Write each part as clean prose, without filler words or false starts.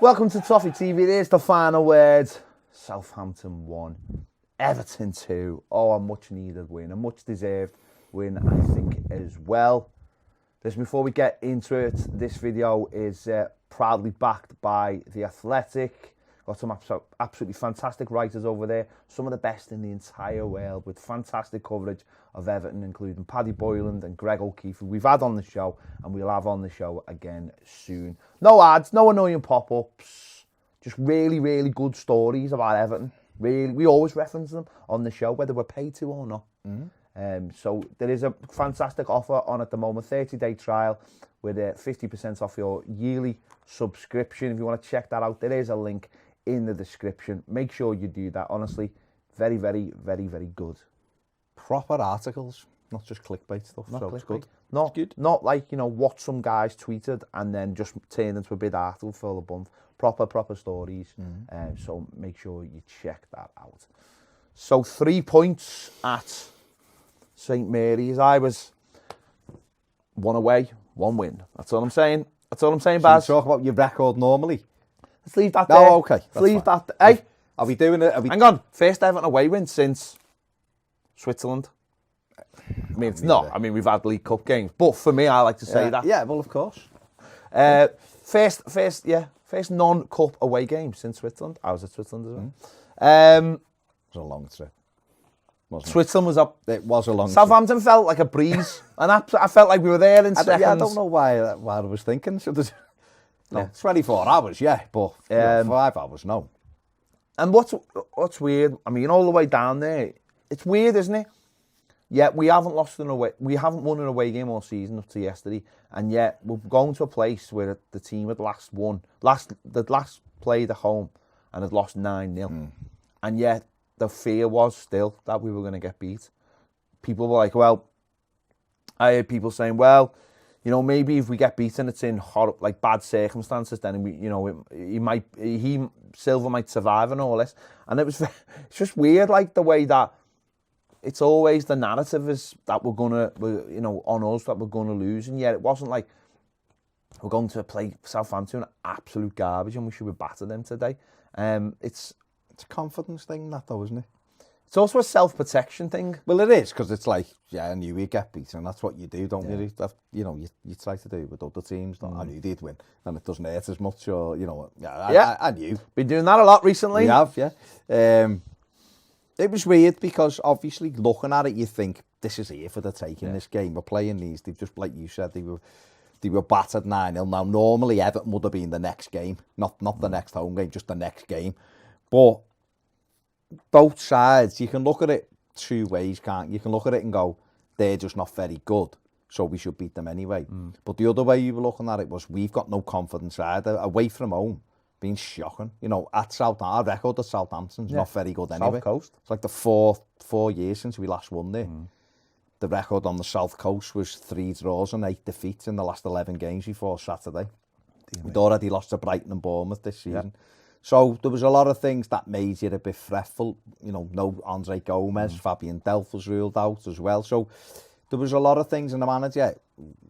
Welcome to Toffee TV. There's the final word. Southampton 1, Everton 2. Oh, a much needed win, a much deserved win, I think, as well. Just before we get into it, this video is proudly backed by The Athletic. Got some absolutely fantastic writers over there, some of the best in the entire world, with fantastic coverage of Everton, including Paddy Boyland and Greg O'Keefe, who we've had on the show, and we'll have on the show again soon. No ads, no annoying pop-ups, just really, really good stories about Everton. Really, we always reference them on the show, whether we're paid to or not. So there is a fantastic offer on at the moment, 30-day trial with 50% off your yearly subscription. If you want to check that out, there is a link in the description. Make sure you do that. Honestly, very, very, very, very good. Proper articles, not just clickbait stuff. Not so clickbait. It's good. Not it's good. Not like, you know, what some guys tweeted and then just turned into a big article full of bump. Proper stories. So make sure you check that out. So 3 points at St Mary's. I was 1 away, 1 win. That's all I'm saying. That's all I'm saying, Baz. So you talk about your record normally. Let's leave that there. No, okay. Let's leave fine. that there. Hey, are we doing it? hang on. First Everton away win since Switzerland. I mean, it's not. I mean, we've had League Cup games, but for me, I like to say that. Yeah, well, of course. First non-cup away game since Switzerland. I was at Switzerland as well. It was a long trip. Wasn't Switzerland was up. It was a long trip. Southampton felt like a breeze, and I felt like we were there in seconds. I don't know why I was thinking. So no, 24 hours, yeah, but 5 hours, no. And what's weird? I mean, all the way down there, it's weird, isn't it? Yet we haven't won an away game all season up to yesterday, and yet we're going to a place where the team had last played at home and had lost 9-0, and yet the fear was still that we were going to get beat. People were like, well, I heard people saying, well, you know, maybe if we get beaten, it's in bad circumstances. Then Silva might survive and all this. And it's just weird, like the way that it's always the narrative is that on us that we're gonna lose, and yet it wasn't like we're going to play Southampton absolute garbage and we should have battered them today. It's a confidence thing, that though, isn't it? It's also a self-protection thing. Well, it is, because it's like, I knew we'd get beaten. That's what you do, don't you? You try to do it with other teams. I knew they'd win, and it doesn't hurt as much. Or I knew. Been doing that a lot recently. We have, yeah. It was weird because obviously looking at it, you think this is here for the taking. This game, we're playing these. They've just, like you said, they were battered 9-0. Now normally Everton would have been the next game, not the next home game, just the next game. But both sides, you can look at it 2 ways, can't you? You can look at it and go, they're just not very good, so we should beat them anyway. But the other way you were looking at it was, we've got no confidence either. Away from home, being shocking. You know, at Southampton, our record at Southampton's not very good anyway. South Coast. It's like the four years since we last won there. The record on the South Coast was 3 draws and 8 defeats in the last 11 games before Saturday. We'd already lost to Brighton and Bournemouth this season. So there was a lot of things that made you a bit fretful. You know, no Andre Gomez, Fabian Delph was ruled out as well. So there was a lot of things, and the manager,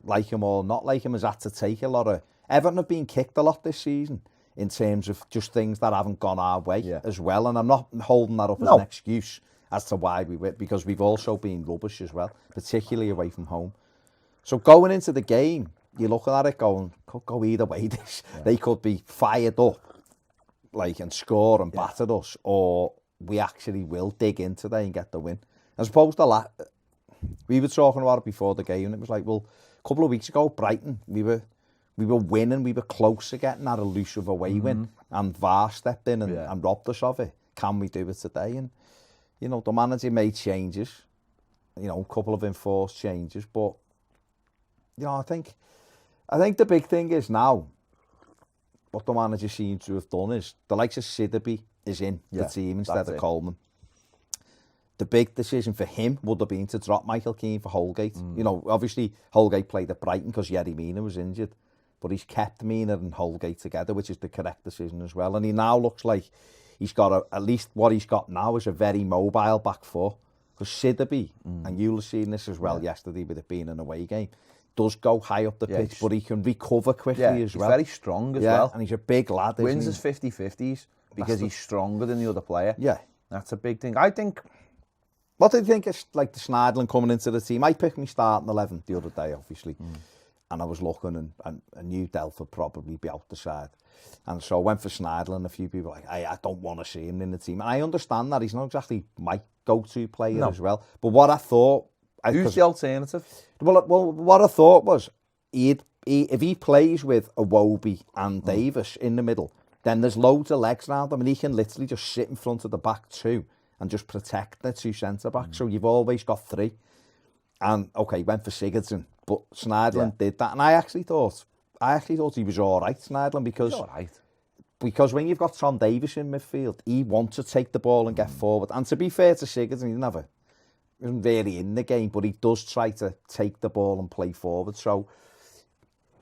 like him or not like him, has had to take a lot of... Everton have been kicked a lot this season in terms of just things that haven't gone our way as well. And I'm not holding that up as an excuse as to why we win, because we've also been rubbish as well, particularly away from home. So going into the game, you're looking at it going, could go either way. They could be fired up, and score and batter us, or we actually will dig in today and get the win. As opposed to we were talking about it before the game, and it was like, well, a couple of weeks ago, Brighton, we were winning, we were close to getting that elusive away win, and VAR stepped in and robbed us of it. Can we do it today? And, you know, the manager made changes, a couple of enforced changes, but, I think the big thing is now, what the manager seems to have done is, the likes of Sidderby is in the team instead of Coleman. The big decision for him would have been to drop Michael Keane for Holgate. You know, obviously Holgate played at Brighton because Yerry Mina was injured, but he's kept Mina and Holgate together, which is the correct decision as well. And he now looks like he's got at least what he's got now is a very mobile back four. Because Sidderby, and you'll have seen this as well yesterday with it being an away game, does go high up the pitch, but he can recover quickly as well. He's very strong as well. And he's a big lad, Wins his 50-50s because he's stronger than the other player. Yeah. That's a big thing. I think... What do you think is like the Schneiderlin coming into the team? I picked my starting 11 the other day, obviously. And I was looking and I knew Delph would probably be out the side. And so I went for Schneiderlin. A few people were like, I don't want to see him in the team. And I understand that. He's not exactly my go-to player as well. But what I thought... Who's the alternative? Well, what I thought was, if he plays with Iwobi and Davies in the middle, then there's loads of legs around him and he can literally just sit in front of the back two and just protect the two centre-backs. So you've always got three. And, okay, went for Sigurdsson, but Schneiderlin did that. And I actually thought he was all right, Schneiderlin, because when you've got Tom Davies in midfield, he wants to take the ball and get forward. And to be fair to Sigurdsson, he isn't really in the game, but he does try to take the ball and play forward. So,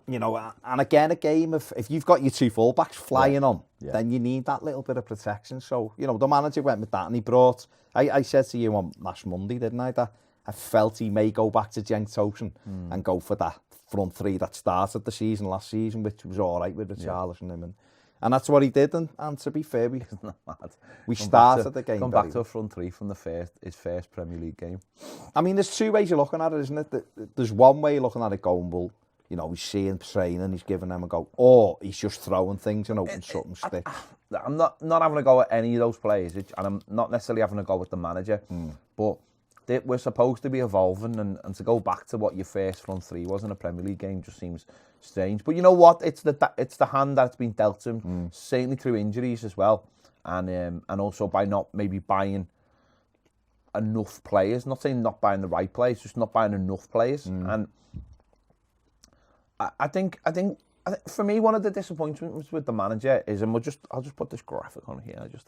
you know, and again, a game of, if you've got your two fullbacks flying on, then you need that little bit of protection. So, you know, the manager went with that and he brought, I said to you on last Monday, didn't I, that I felt he may go back to Cenk Tosun and go for that front three that started the season last season, which was all right with Richarlison and him. And that's what he did. And to be fair, we started the game. Gone back to a front three from his first Premier League game. I mean, there's two ways you're looking at it, isn't it? There's one way you're looking at it going, well, you know, he's seeing training, he's giving them a go, or he's just throwing things and hoping something sticks. I'm not having a go at any of those players, and I'm not necessarily having a go at the manager, but we're supposed to be evolving, and to go back to what your first front three was in a Premier League game just seems strange. But you know what? It's the hand that's been dealt to him, certainly through injuries as well, and also by not maybe buying enough players. Not saying not buying the right players, just not buying enough players. And I think for me, one of the disappointments with the manager is, and I'll just put this graphic on here just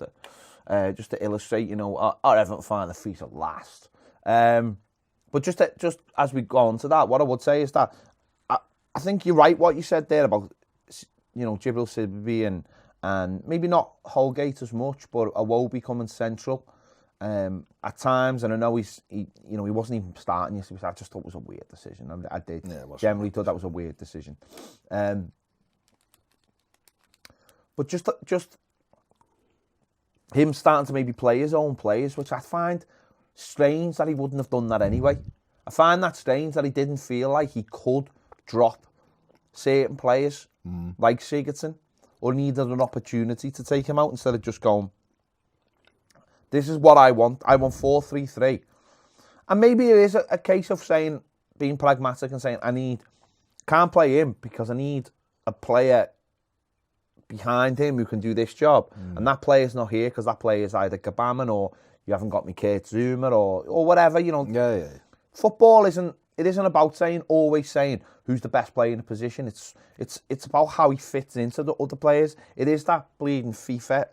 to illustrate, you know, our Everton find the feet at last. But just as we go on to that, what I would say is that I think you're right what you said there about, you know, Jibril Sibi and maybe not Holgate as much, but Iwobi coming central at times. And I know he wasn't even starting yesterday. I just thought it was a weird decision. I did generally thought that was a weird decision. But just him starting to maybe play his own players, which I find strange that he wouldn't have done that anyway. I find that strange that he didn't feel like he could drop certain players like Sigurdsson, or needed an opportunity to take him out instead of just going, this is what I want. I want 4-3-3. And maybe it is a case of being pragmatic and saying, can't play him because I need a player behind him who can do this job. And that player's not here because that player is either Gabaman or you haven't got me Kurt Zuma or whatever, you know. Yeah. Football isn't about always saying who's the best player in a position. It's about how he fits into the other players. It is that bleeding FIFA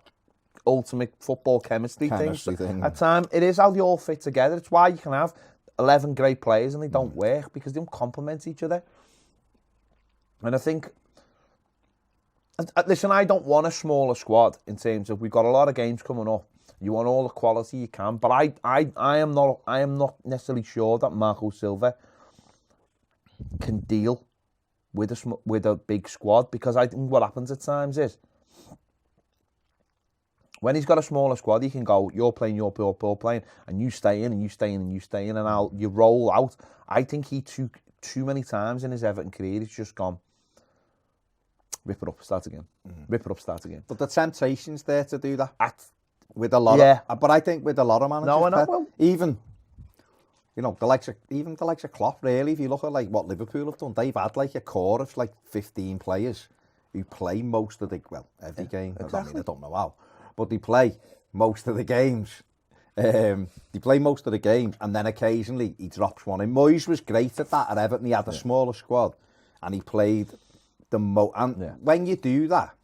ultimate football chemistry thing. At times, it is how they all fit together. It's why you can have 11 great players and they don't work, because they don't complement each other. And I think, listen, I don't want a smaller squad in terms of, we've got a lot of games coming up. You want all the quality you can, but I am not necessarily sure that Marco Silva can deal with a big squad, because I think what happens at times is, when he's got a smaller squad, he can go, you're playing, and you stay in, and you stay in, and you stay in, and you roll out. I think he too many times in his Everton career, he's just gone, rip it up, start again. Rip it up, start again. But the temptation's there to do that. With a lot of, but I think with a lot of managers, no, I know. Well, even, you know, the likes of Klopp, really, if you look at like what Liverpool have done, they've had like a core of like 15 players who play most of every game. Exactly. I don't know how, but they play most of the games. And then occasionally he drops one. And Moyes was great at that at Everton. He had a smaller squad, and he played the most. And when you do that,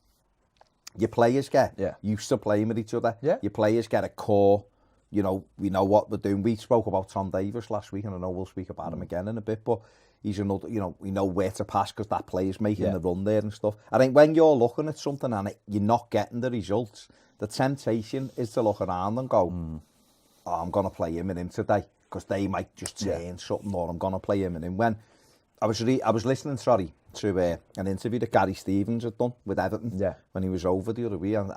your players get used to playing with each other. Yeah. Your players get a core. You know, we know what we're doing. We spoke about Tom Davies last week, and I know we'll speak about him again in a bit, but he's another, you know, we know where to pass because that player's making the run there and stuff. I think when you're looking at something and you're not getting the results, the temptation is to look around and go, I'm going to play him and him today because they might just turn something, or I'm going to play him and him. When I was listening, sorry, to an interview that Gary Stevens had done with Everton when he was over the other week. And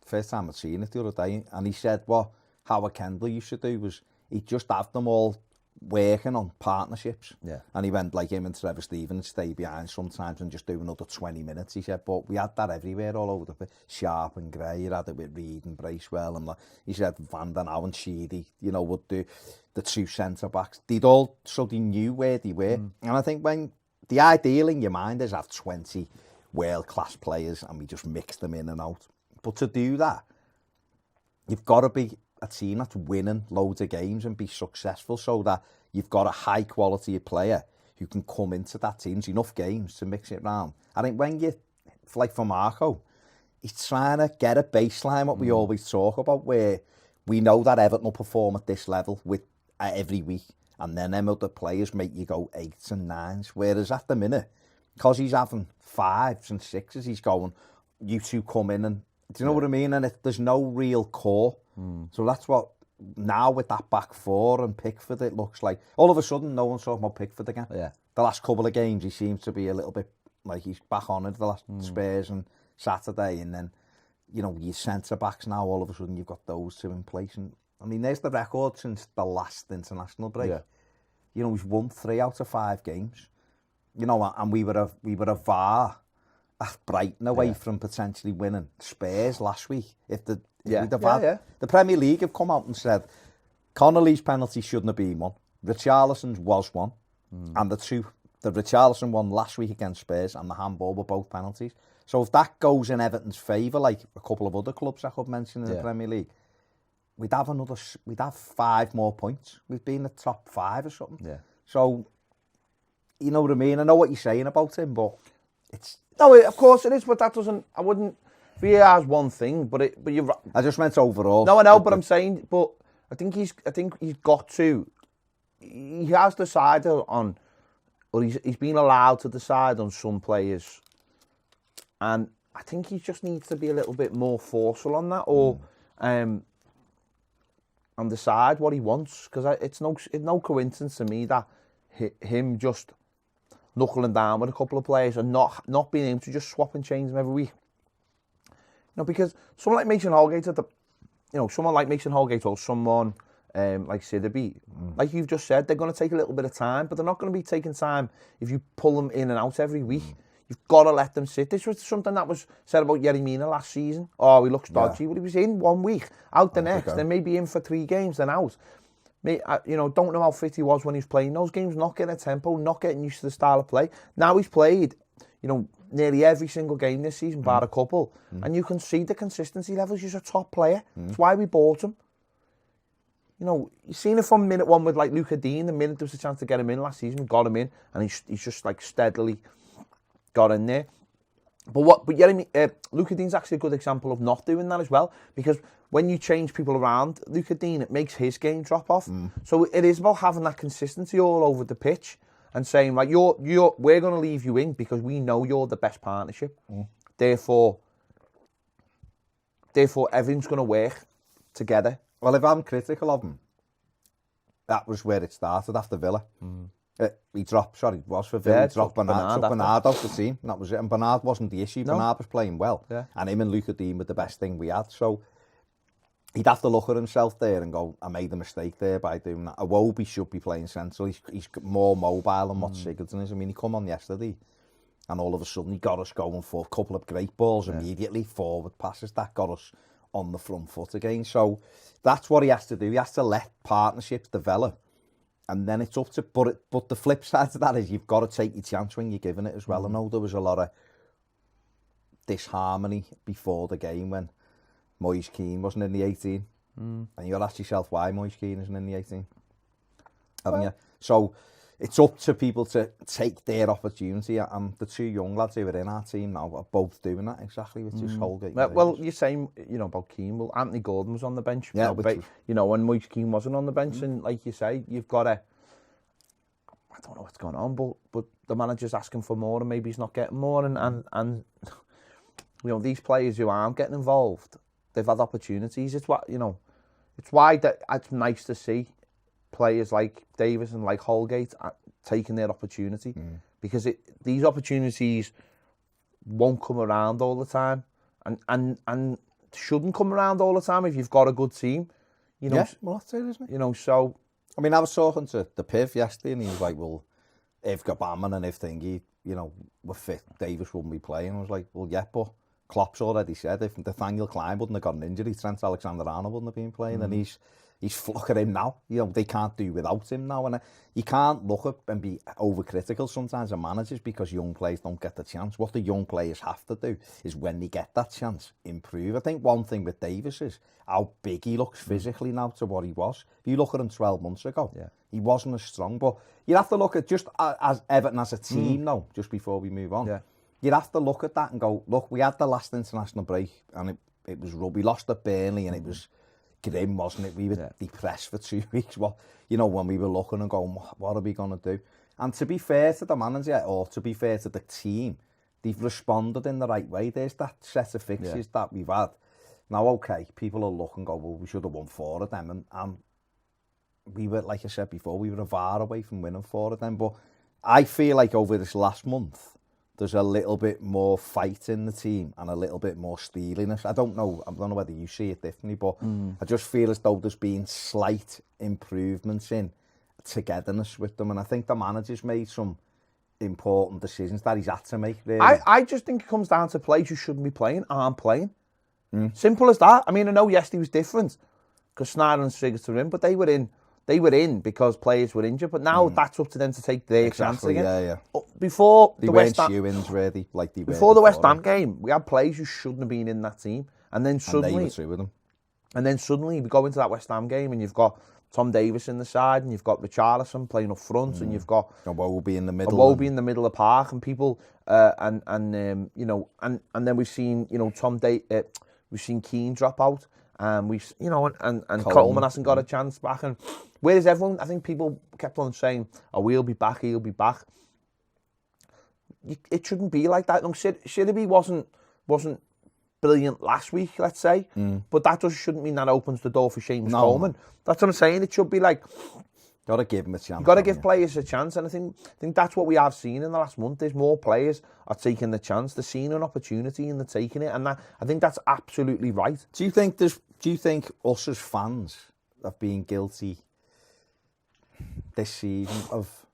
first time I'd seen it the other day, and he said what Howard Kendall used to do was he'd just have them all working on partnerships. Yeah. And he went like him and Trevor Stevens stay behind sometimes and just do another 20 minutes, he said. But we had that everywhere all over the place. Sharp and Gray, you had it with Reed and Bracewell. And he said Van Den Houw and Sheedy, you know, would do the two centre-backs. They'd all, so they knew where they were. And I think when the ideal in your mind is have 20 world-class players and we just mix them in and out. But to do that, you've got to be a team that's winning loads of games and be successful so that you've got a high quality player who can come into that team's enough games to mix it round. I think when you, like for Marco, he's trying to get a baseline, what we always talk about, where we know that Everton will perform at this level with every week, and then them other players make you go 8s and 9s, whereas at the minute, because he's having 5s and 6s, he's going, you two come in and, do you know what I mean? And there's no real core. So that's what, now with that back four and Pickford, it looks like, all of a sudden, no one's talking about Pickford again. Yeah. The last couple of games, he seems to be a little bit, like he's back on it, the last Spurs and Saturday, and then, you know, your centre-backs now, all of a sudden, you've got those two in place. And I mean, there's the record since the last international break. Yeah. You know, he's won 3 out of 5 games. You know, and we were a VAR at Brighton away from potentially winning Spurs last week. The Premier League have come out and said Connolly's penalty shouldn't have been one. Richarlison's was one. And the Richarlison one last week against Spurs and the handball were both penalties. So if that goes in Everton's favour, like a couple of other clubs I could mention in the Premier League, we'd have 5 more points. We'd be in the top 5 or something. Yeah. So, you know what I mean? I know what you're saying about him, but it's... No, of course it is, but that doesn't... I wouldn't... VAR's one thing, but you're... I just meant overall. No, I know, but I'm saying... But I think he's got to... He has decided on... Or he's been allowed to decide on some players. And I think he just needs to be a little bit more forceful on that, or... and decide what he wants, because it's no coincidence to me that him just knuckling down with a couple of players and not being able to just swap and change them every week. You know, because someone like Mason Holgate or someone like Sidibe, like you've just said, they're going to take a little bit of time, but they're not going to be taking time if you pull them in and out every week. You've got to let them sit. This was something that was said about Yerry Mina last season. Oh, he looks dodgy. Well, he was in 1 week, out the next, then maybe in for 3 games, then out. Don't know how fit he was when he was playing those games, not getting a tempo, not getting used to the style of play. Now he's played, nearly every single game this season, bar a couple, and you can see the consistency levels. He's a top player. That's why we bought him. You've seen it from minute 1 with like Luca Dean. The minute there was a chance to get him in last season, we got him in, and he's just like steadily got in there. But Luca Dean's actually a good example of not doing that as well, because when you change people around Luca Dean, it makes his game drop off. So it is about having that consistency all over the pitch and saying, like, we're going to leave you in because we know you're the best partnership. Therefore everything's going to work together. Well, if I'm critical of him, that was where it started after Villa. He dropped Bernard off the team, and that was it. And Bernard wasn't the issue. No. Bernard was playing well, and him and Luca Dean were the best thing we had. So he'd have to look at himself there and go, I made a mistake there by doing that. Iwobi should be playing central. He's more mobile than what Sigurdsson is. I mean, he come on yesterday, and all of a sudden he got us going for a couple of great balls immediately, forward passes that got us on the front foot again. So that's what he has to do. He has to let partnerships develop. And then it's up to, but the flip side to that is you've got to take your chance when you're giving it as well. I know there was a lot of disharmony before the game when Moise Kean wasn't in the 18. And you'll ask yourself why Moise Kean isn't in the 18. Haven't you? So it's up to people to take their opportunity. And the 2 young lads who are in our team now are both doing that exactly, which is Holgate. Well, you're saying, about Keane. Well, Anthony Gordon was on the bench. Yeah, when Moise Kean wasn't on the bench, and like you say, you've got to... I don't know what's going on, but the manager's asking for more, and maybe he's not getting more. And these players who aren't getting involved, they've had opportunities. It's why that it's nice to see players like Davies and like Holgate taking their opportunity, because these opportunities won't come around all the time, and shouldn't come around all the time if you've got a good team. You know, yeah, well, that's it, isn't it? You know, so I mean, I was talking to the Piv yesterday, and he was like, "Well, if Gabamon and if Thingy, you know, were fit, Davis wouldn't be playing." I was like, "Well, yeah, but Klopp's already said if Nathaniel Klein wouldn't have got an injury, Trent Alexander-Arnold wouldn't have been playing, and he's look at him now. You know, they can't do without him now, and you can't look at and be overcritical sometimes of managers because young players don't get the chance. What the young players have to do is when they get that chance, improve. I think one thing with Davis is how big he looks physically now to what he was. If you look at him 12 months ago, he wasn't as strong. But you have to look at just as Everton as a team now, just before we move on. Yeah. You'd have to look at that and go, look, we had the last international break and it was rubby. We lost at Burnley and it was grim, wasn't it? We were depressed for 2 weeks. Well, you know, when we were looking and going, what are we going to do? And to be fair to the manager, or to be fair to the team, they've responded in the right way. There's that set of fixtures that we've had. Now, okay, people will look and go, well, we should have won 4 of them. And we were, like I said before, we were a VAR away from winning 4 of them. But I feel like over this last month, there's a little bit more fight in the team and a little bit more steeliness. I don't know whether you see it differently, but I just feel as though there's been slight improvements in togetherness with them. And I think the manager's made some important decisions that he's had to make, really. I just think it comes down to players who shouldn't be playing aren't playing. Simple as that. I mean, I know yesterday was different because Snyder and Sigurdsson were in, but they were in because players were injured. But now that's up to them to take their chance again. Yeah. Before they the weren't shoo-ins, really, like they were before the West Ham game, we had players who shouldn't have been in that team, and then suddenly, and they were two of them. And then suddenly we go into that West Ham game, and you've got Tom Davies in the side, and you've got Richarlison playing up front, and you've got Iwobi in the middle, in the middle of the park, and people, you know, and then we've seen, you know, we've seen Keane drop out. We've, you know, and Coleman hasn't got a chance back. And whereas everyone, I think people kept on saying, "Oh, he'll be back." It shouldn't be like that. No, Shirley wasn't brilliant last week, let's say, but that shouldn't mean that opens the door for Seamus Coleman. That's what I'm saying. It should be like, got to give him a chance. You've got to give players a chance, and I think that's what we have seen in the last month. There's more players are taking the chance. They're seeing an opportunity and they're taking it, and I think that's absolutely right. Do you think us as fans have been guilty this season of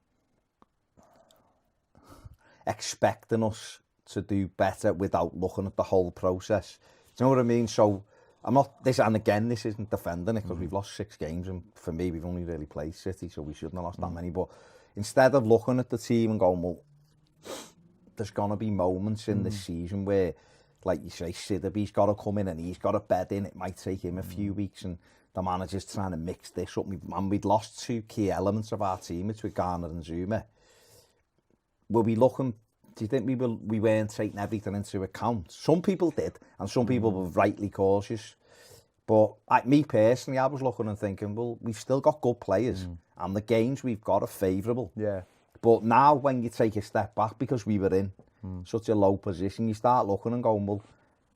expecting us to do better without looking at the whole process? Do you know what I mean? So I'm not this, and again, this isn't defending it because we've lost 6 games, and for me, we've only really played City, so we shouldn't have lost that many. But instead of looking at the team and going, well, there's gonna be moments in the season where, like you say, Sidorby's got to come in and he's got to bed in. It might take him a few weeks, and the manager's trying to mix this up. And we'd lost 2 key elements of our team, which were Garner and Zuma. Were we looking? Do you think we weren't taking everything into account? Some people did, and some people were rightly cautious. But me personally, I was looking and thinking, well, we've still got good players, and the games we've got are favourable. Yeah. But now, when you take a step back, because we were in such a low position, you start looking and going, well,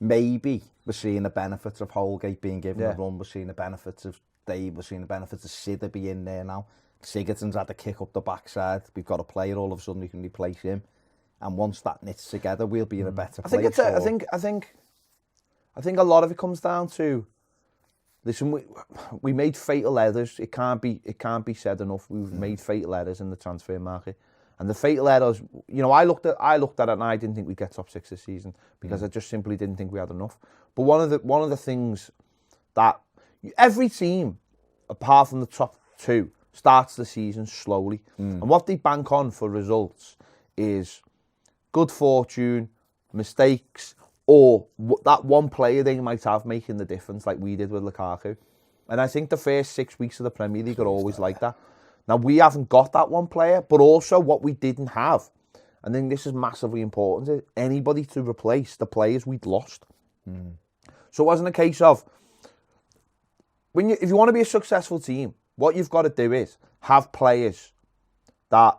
maybe we're seeing the benefits of Holgate being given a run. We're seeing the benefits of Dave. We're seeing the benefits of Sidor being there now. Sigurdsson's had to kick up the backside. We've got a player all of a sudden who can replace him. And once that knits together, we'll be in a better place. I think a lot of it comes down to, listen, we made fatal errors. It can't be said enough. We've made fatal errors in the transfer market, and the fatal errors. You know, I looked at it and I didn't think we'd get top 6 this season because I just simply didn't think we had enough. But one of the things that every team, apart from the top 2, starts the season slowly, and what they bank on for results is good fortune, mistakes, or that one player they might have making the difference, like we did with Lukaku. And I think the first 6 weeks of the Premier League are always like that. Now, we haven't got that one player, but also what we didn't have, I think this is massively important, is anybody to replace the players we'd lost. So it wasn't a case of, if you want to be a successful team, what you've got to do is have players that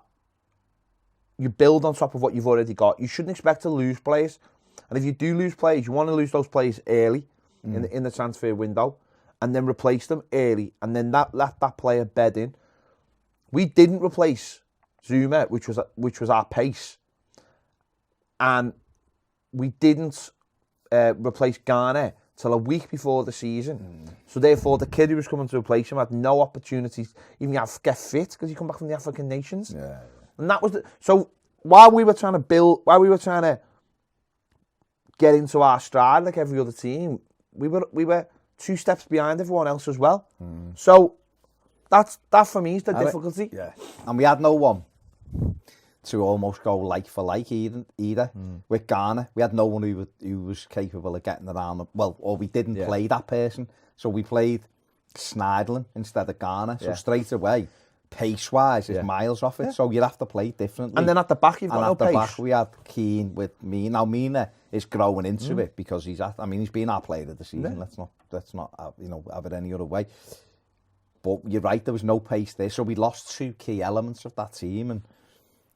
you build on top of what you've already got. You shouldn't expect to lose players. And if you do lose players, you want to lose those players early in the transfer window and then replace them early and then let that player bed in. We didn't replace Zuma, which was our pace, and we didn't replace Garner till a week before the season. So therefore, the kid who was coming to replace him had no opportunities even to get fit because he come back from the African nations. Yeah. And that was so. While we were trying to get into our stride like every other team, we were 2 steps behind everyone else as well. So that for me is the difficulty. Yeah, and we had no one to almost go like for like either. With Ghana, we had no one who was capable of getting around. Or we didn't play that person, so we played Sneijder instead of Ghana. So straight away, pace-wise, is miles off it. So you'd have to play differently. And then at the back, you've got no pace. At the back, we had Keane with Mina. Now Mina is growing into it because he's been our player of the season. Let's not have it any other way. But you're right, there was no pace there, so we lost 2 key elements of that team. And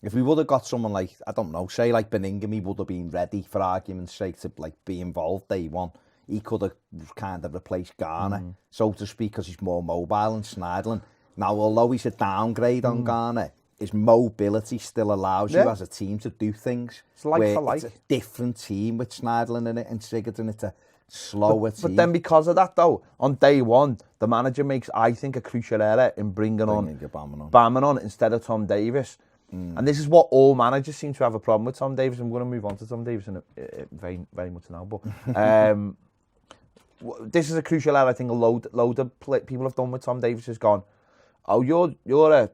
if we would have got someone like, I don't know, say like Benningham, he would have been ready for argument's sake to like be involved day one. He could have kind of replaced Garner, so to speak, because he's more mobile and Sneijder. Now, although he's a downgrade on Garner, his mobility still allows you as a team to do things. It's like for like. It's a different team with Sneijder in it and Sigurdsson. It's a slower team. But then because of that, though, on day one, the manager makes, I think, a crucial error in bringing on Bamman instead of Tom Davies. And this is what all managers seem to have a problem with Tom Davies. I'm going to move on to Tom Davies in very, very much now. But this is a crucial error I think a load of people have done with Tom Davies has gone, oh, you're a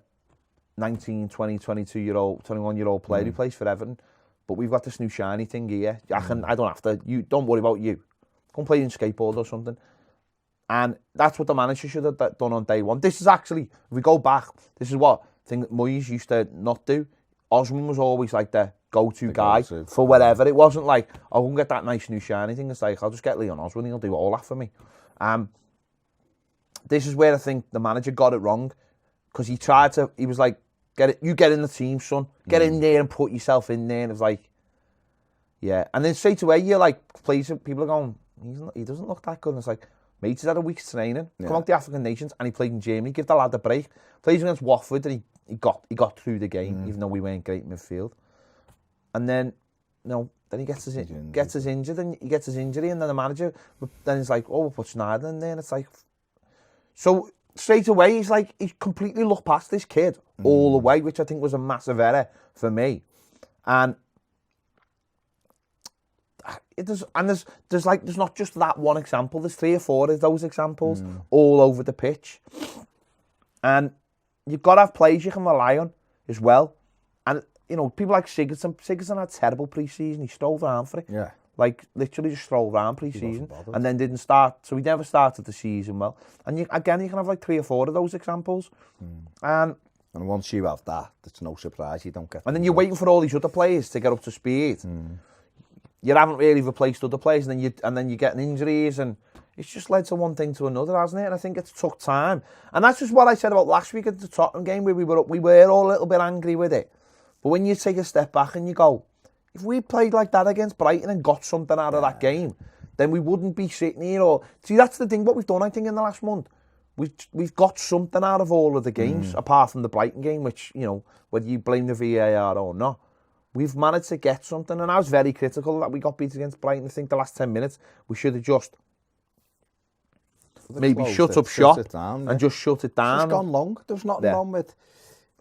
19, 20, 22-year-old, 21-year-old player who plays for Everton, but we've got this new shiny thing here. I don't have to. You don't worry about you. Go and play in skateboard or something. And that's what the manager should have done on day one. This is actually, if we go back, this is what thing that Moyes used to not do. Osman was always like the go-to guy for whatever. It wasn't like, oh, go and get that nice new shiny thing. It's like, I'll just get Leon Osman, he'll do all that for me. This is where I think the manager got it wrong, because he was like, you get in the team, son. Get in there and put yourself in there. And it was like, yeah. And then straight away, you're like, people are going, he doesn't look that good. And it's like, mate, he's had a week's training, come out the African nations, and he played in Germany. Give the lad a break. Plays against Watford, and he got through the game, even though we weren't great in midfield. And then, then he gets his injured, and he gets his injury, and then the manager, then he's like, oh, we'll put Sneijder in there, and it's like, so straight away, he completely looked past this kid all the way, which I think was a massive error for me. And there's not just that one example. There's 3 or 4 of those examples all over the pitch, and you've got to have players you can rely on as well. And people like Sigurdsson had terrible pre-season. He strolled around for it. Yeah, like literally just strolled around pre-season, and then didn't start. So he never started the season well. And you can have like 3 or 4 of those examples. And once you have that, it's no surprise you don't get. And then you're waiting for all these other players to get up to speed. You haven't really replaced other players, and then you're getting injuries, and it's just led to one thing to another, hasn't it? And I think it's took time. And that's just what I said about last week at the Tottenham game, where we were all a little bit angry with it. But when you take a step back and you go, if we played like that against Brighton and got something out of that game, then we wouldn't be sitting here. See, that's the thing. What we've done, I think, in the last month, we've got something out of all of the games, apart from the Brighton game, which, whether you blame the VAR or not, we've managed to get something. And I was very critical that we got beat against Brighton. I think the last 10 minutes, we should have just maybe shut up shop and just shut it down. It's gone long. There's nothing wrong with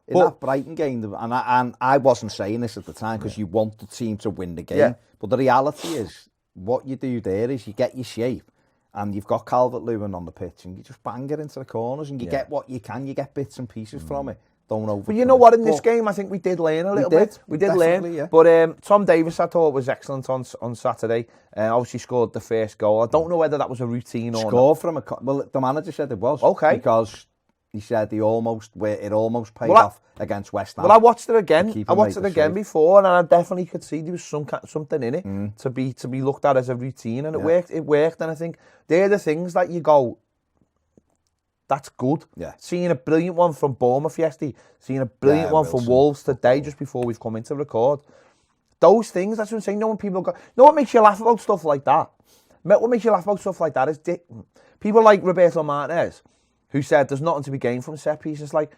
in that Brighton game. And I wasn't saying this at the time because you want the team to win the game. Yeah. But the reality is, what you do there is you get your shape, and you've got Calvert-Lewin on the pitch, and you just bang it into the corners, and you get what you can. You get bits and pieces from it. Don't over. But you know what? In this game, I think we did learn a little bit. We did learn. Yeah. But Tom Davies, I thought, was excellent on Saturday. Obviously scored the first goal. I don't know whether that was a routine or not. From well, the manager said it was. Okay. Because he said it almost paid off against West Ham. Well, I watched it again. I watched it again before, and I definitely could see there was something in it to be looked at as a routine, and it worked. It worked, and I think they're the things that you go, that's good. Yeah. Seeing a brilliant one from Bournemouth yesterday, seeing a brilliant one from Wolves today, just before we've come in to record. Those things, that's what I'm saying. No, when people go, what makes you laugh about stuff like that? What makes you laugh about stuff like that is people like Roberto Martinez, who said there's nothing to be gained from set pieces. Like,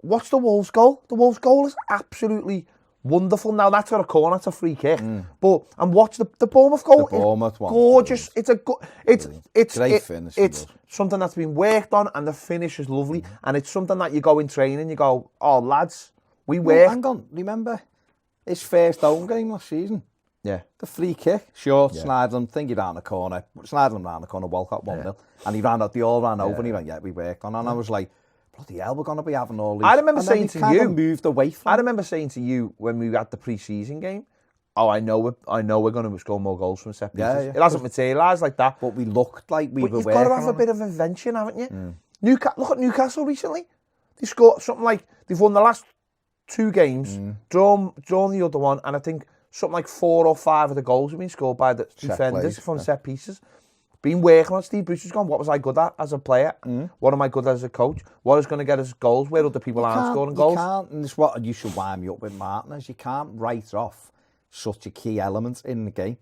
watch the Wolves goal. The Wolves goal is absolutely wonderful. Now that's not a corner, that's a free kick. But and watch the Bournemouth goal. The Bournemouth one, gorgeous. It's a it's great finish. It's something that's been worked on, and the finish is lovely. And it's something that you go in training, you go, oh lads, we work. Hang on, remember his first home game last season? Yeah. The free kick, short, Snidland, thingy down the corner, Snidland round the corner, Walcott 1-0, and he ran out, they all ran over, and he went, yeah, we worked on, and I was like, bloody hell, we're going to be having all these. I remember saying to you, moved away from. I remember saying to you when we had the pre-season game, oh, I know we're going to score more goals from set pieces. Yeah. It hasn't materialised like that. But we looked like we were working. You've got to have a bit of invention, haven't you? Look at Newcastle recently. They scored something like, they've won the last 2 games, drawn the other one, and I think something like 4 or 5 of the goals have been scored by the defenders from set pieces. Been working on. Steve Bruce has gone, what was I good at as a player? What am I good at as a coach? What is going to get us goals where other people aren't scoring goals? You can't, and it's what you should wind me up with, Martin, is you can't write off such a key element in the game,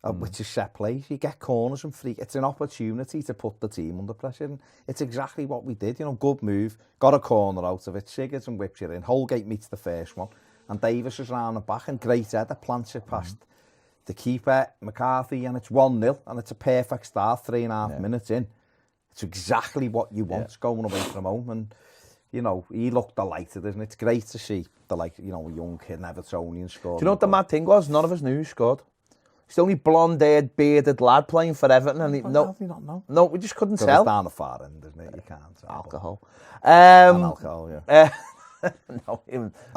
which is set plays. You get corners and free. It's an opportunity to put the team under pressure, and it's exactly what we did. You know, good move, got a corner out of it, Sigurds and whips it in. Holgate meets the first one, and Davies is round the back, and great header, plants it past the keeper, McCarthy, and it's 1-0, and it's a perfect start, 3.5 minutes in. It's exactly what you want going away from home, and, you know, he looked delighted, isn't it? It's great to see, a young kid, an Evertonian score. Do you know what the mad thing was? None of us knew who scored. It's the only blonde-haired, bearded lad playing for Everton, and no, we just couldn't tell. It's down the far end, isn't it? You can't tell. Alcohol. And alcohol, yeah. No,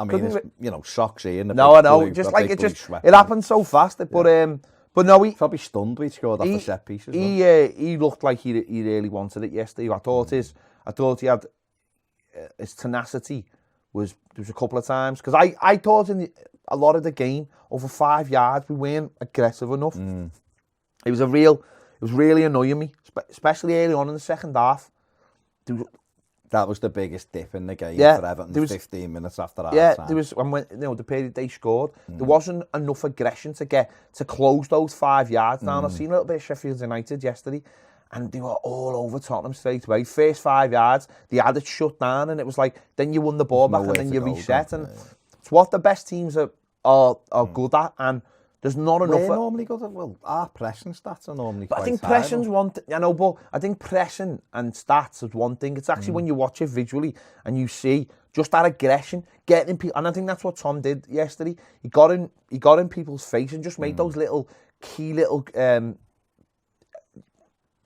I mean, it's, socks here. No, I know. Just like it happened so fast. But no, he probably stunned. We scored off the set pieces. He looked like he really wanted it yesterday. I thought he had his tenacity there was a couple of times because I thought in a lot of the game over 5 yards we weren't aggressive enough. It was really annoying me, especially early on in the second half. That was the biggest dip in the game for Everton. 15 minutes after that. Yeah, there was when the period they scored, there wasn't enough aggression to close those 5 yards down. I've seen a little bit of Sheffield United yesterday, and they were all over Tottenham straight away. First 5 yards, they had it shut down, and it was like then you won the ball back and then you reset, and it's what the best teams are good at, and there's not enough. We're normally good at, our pressing stats are normally quite high. I think pressing's one thing, but I think pressing and stats is one thing. It's actually when you watch it visually and you see just that aggression, getting people, and I think that's what Tom did yesterday. He got in people's face and just made those key little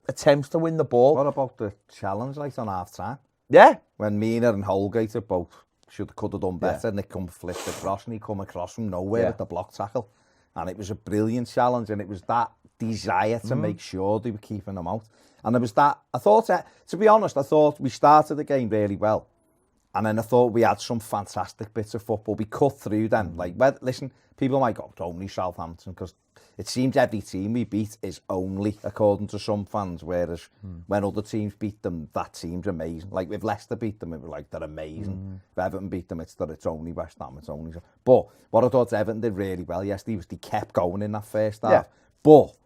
attempts to win the ball. What about the challenge like on half time? Yeah. When Mina and Holgate could have done better, and they come flipped across, and he come across from nowhere with the block tackle. And it was a brilliant challenge, and it was that desire to make sure they were keeping them out. And it was that, to be honest, I thought we started the game really well. And then I thought we had some fantastic bits of football. We cut through them. Listen, people might go, only Southampton, because it seems every team we beat is only, according to some fans, whereas when other teams beat them, that team's amazing. Like, if Leicester beat them, it was like, they're amazing. If Everton beat them, it's only West Ham, it's only... But what I thought Everton did really well yesterday was they kept going in that first half. Yeah. But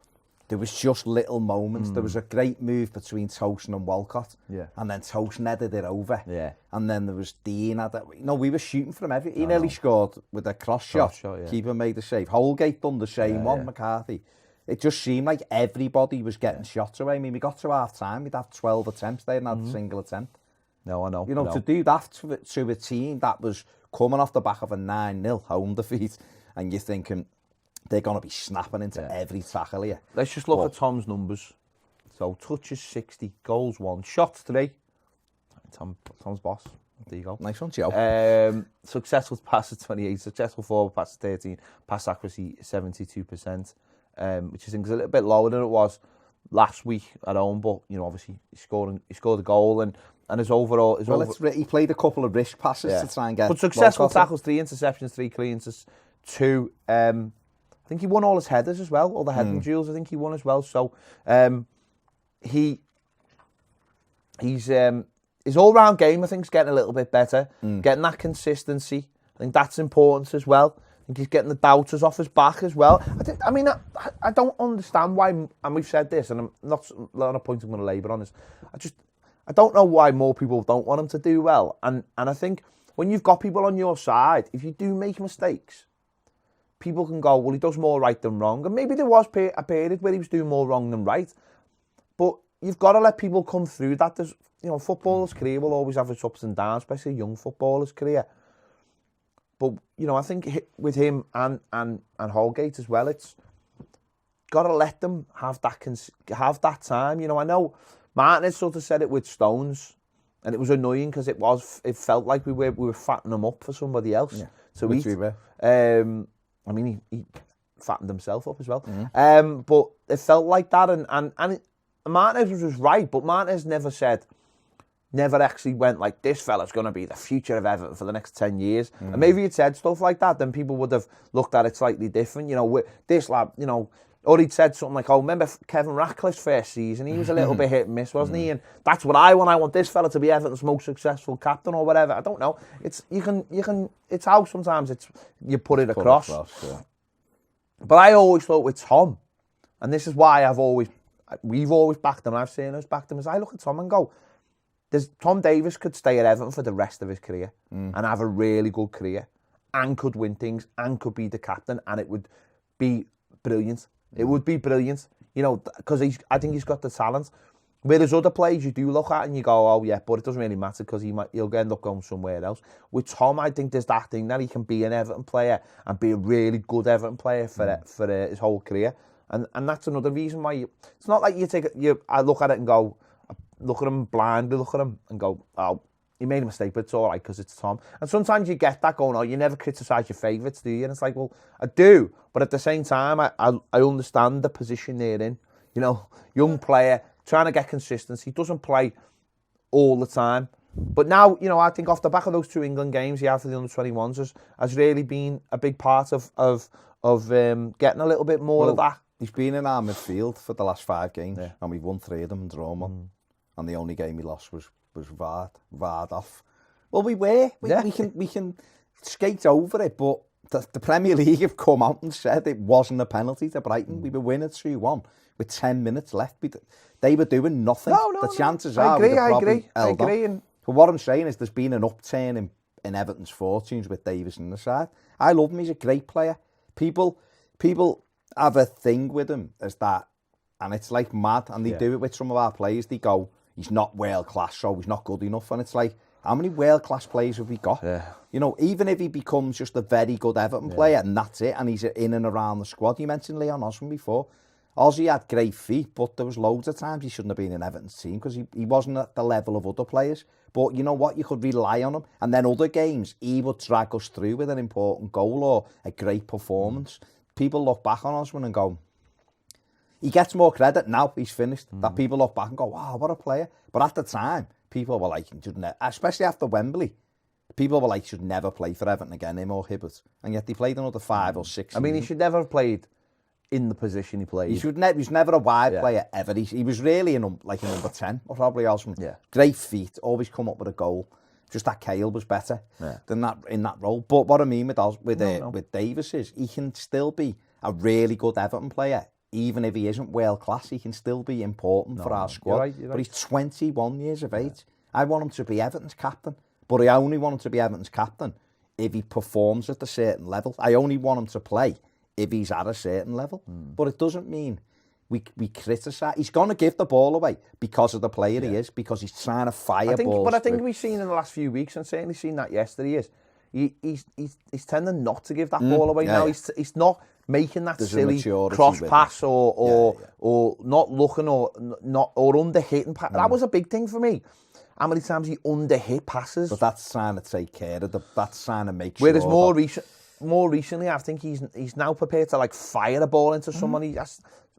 there was just little moments. There was a great move between Tosin and Walcott. Yeah. And then Tosin headed it over. Yeah. And then there was Dean. We were shooting from everything. He nearly scored with a cross shot. Keeper made the save. Holgate done the same one, McCarthy. It just seemed like everybody was getting shots away. I mean, we got to half time, we'd have 12 attempts. They hadn't had a single attempt. No, I know. To do that to a team that was coming off the back of a 9-0 home defeat, and you're thinking, they're going to be snapping into every tackle here. Let's just look at Tom's numbers. So, touches 60, goals 1, shots 3. Tom's boss. There you go. Nice one, Joe. Successful passes 28, successful forward passes 13, pass accuracy 72%, which I think is a little bit lower than it was last week at home. But obviously he scored a goal, and his overall. He played a couple of risk passes to try and get. But successful tackles, 3 interceptions, 3 clearances, 2. I think he won all his headers as well, all the heading duels. I think he won as well. So his all-round game, I think, is getting a little bit better. Getting that consistency, I think that's important as well. I think he's getting the doubters off his back as well. I don't understand why, and we've said this, and I'm not on a point I'm going to labour on this. I don't know why more people don't want him to do well, and I think when you've got people on your side, if you do make mistakes, people can go, well, he does more right than wrong. And maybe there was a period where he was doing more wrong than right. But you've got to let people come through that. There's, footballers' career will always have its ups and downs, especially a young footballer's career. But, I think with him and Holgate as well, it's got to let them have that time. I know Martin had sort of said it with Stones, and it was annoying because it felt like we were fattening them up for somebody else to eat. I mean, he fattened himself up as well. Mm-hmm. But it felt like that, and Martinez was right, but Martinez never actually went like, this fella's going to be the future of Everton for the next 10 years. Mm-hmm. And maybe he'd said stuff like that, then people would have looked at it slightly different. This lad, or he'd said something like, oh, remember Kevin Ratcliffe's first season? He was a little bit hit and miss, wasn't he? And that's what I want. I want this fella to be Everton's most successful captain or whatever. I don't know. It's how sometimes you put it across. Yeah. But I always thought with Tom, and this is why we've always backed him, and I've seen us backed him, as I look at Tom and go, Tom Davies could stay at Everton for the rest of his career and have a really good career and could win things and could be the captain, and it would be brilliant. It would be brilliant, because I think he's got the talent. Whereas other players you do look at and you go, oh yeah, but it doesn't really matter because he'll end up going somewhere else. With Tom, I think there's that thing that he can be an Everton player and be a really good Everton player for his whole career. And that's another reason why it's not like I look at it and go, look at him blindly, look at him and go, oh, he made a mistake, but it's all right because it's Tom. And sometimes you get that going, oh, you never criticise your favourites, do you? And it's like, well, I do, but at the same time, I understand the position they're in. Young player, trying to get consistency, doesn't play all the time. But now, I think off the back of those 2 England games he had for the under-21s has really been a big part of getting a little bit more of that. He's been in our midfield for the last 5 games, and we've won 3 of them and drawn 1. And the only game he lost was Vard off. Well, we can skate over it, but the Premier League have come out and said it wasn't a penalty to Brighton. We were winning 2-1 with 10 minutes left. They were doing nothing. The chances are I agree. But what I'm saying is there's been an upturn in Everton's fortunes with Davies in the side. I love him. He's a great player. People have a thing with him as that, and it's like mad, and they do it with some of our players. They go, he's not world class, so he's not good enough, and it's like, how many world class players have we got? Even if he becomes just a very good Everton player and that's it, and he's in and around the squad. You mentioned Leon Osman before. Ozzy had great feet, but there was loads of times he shouldn't have been in Everton's team because he wasn't at the level of other players. But you know what? You could rely on him. And then other games, he would drag us through with an important goal or a great performance. People look back on Osman and go, he gets more credit now he's finished. That people look back and go, wow, what a player. But at the time, people were like, especially after Wembley, people were like, should never play for Everton again, him or Hibbert. And yet they played another 5 or 6 I mean, he should never have played in the position he played. He was never a wide player ever. He was really like a number 10 or probably Osman. Great feet, always come up with a goal. Just that Cahill was better than that in that role. But what I mean with Davies is he can still be a really good Everton player. Even if he isn't world class, he can still be important for our squad. You're right. But he's 21 years of age. I want him to be Everton's captain, but I only want him to be Everton's captain if he performs at a certain level. I only want him to play if he's at a certain level. But it doesn't mean we criticise. He's going to give the ball away because of the player he is, because he's trying to fire balls. But I think we've seen in the last few weeks, and certainly seen that yesterday, he's tending not to give that ball away now. He's not making that silly cross pass or not looking or under hitting pass. That was a big thing for me. How many times he under hit passes? But that's trying to take care of that's trying to make sure. Whereas more recently, I think he's now prepared to like fire a ball into somebody.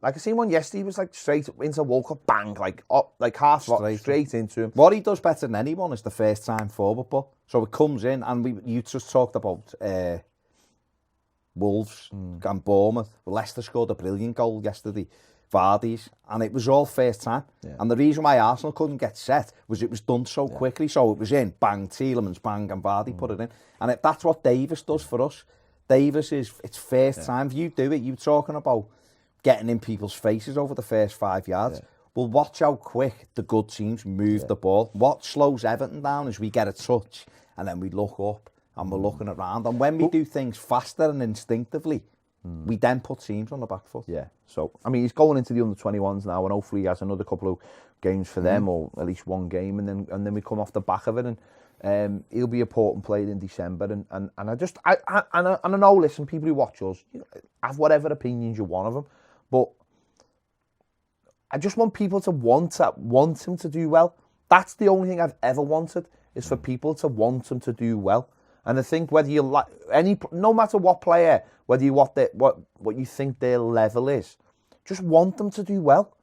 Like I seen one yesterday, he was like straight into Walker, bang, like half straight into him. What he does better than anyone is the first time forward ball. So it comes in, and you just talked about Wolves and Bournemouth. Leicester scored a brilliant goal yesterday, Vardy's, and it was all first time. And the reason why Arsenal couldn't get set was it was done so quickly. So it was in, bang, Tielemans, bang, and Vardy put it in. And that's what Davies does for us. Davies it's first time. If you do it, you're talking about getting in people's faces over the first 5 yards. Well, watch how quick the good teams move the ball. What slows Everton down is we get a touch and then we look up and we're looking around. And when we do things faster and instinctively, we then put teams on the back foot. Yeah. So, I mean, he's going into the under-21s now, and hopefully he has another couple of games for them, or at least one game, and then we come off the back of it, and he'll be a important player in December. And I know, listen, people who watch us, you know, have whatever opinions you want of him, but I just want people to want him to do well. That's the only thing I've ever wanted, is for people to want him to do well. And I think whether you like no matter what player, whether you what you think their level is, just want them to do well.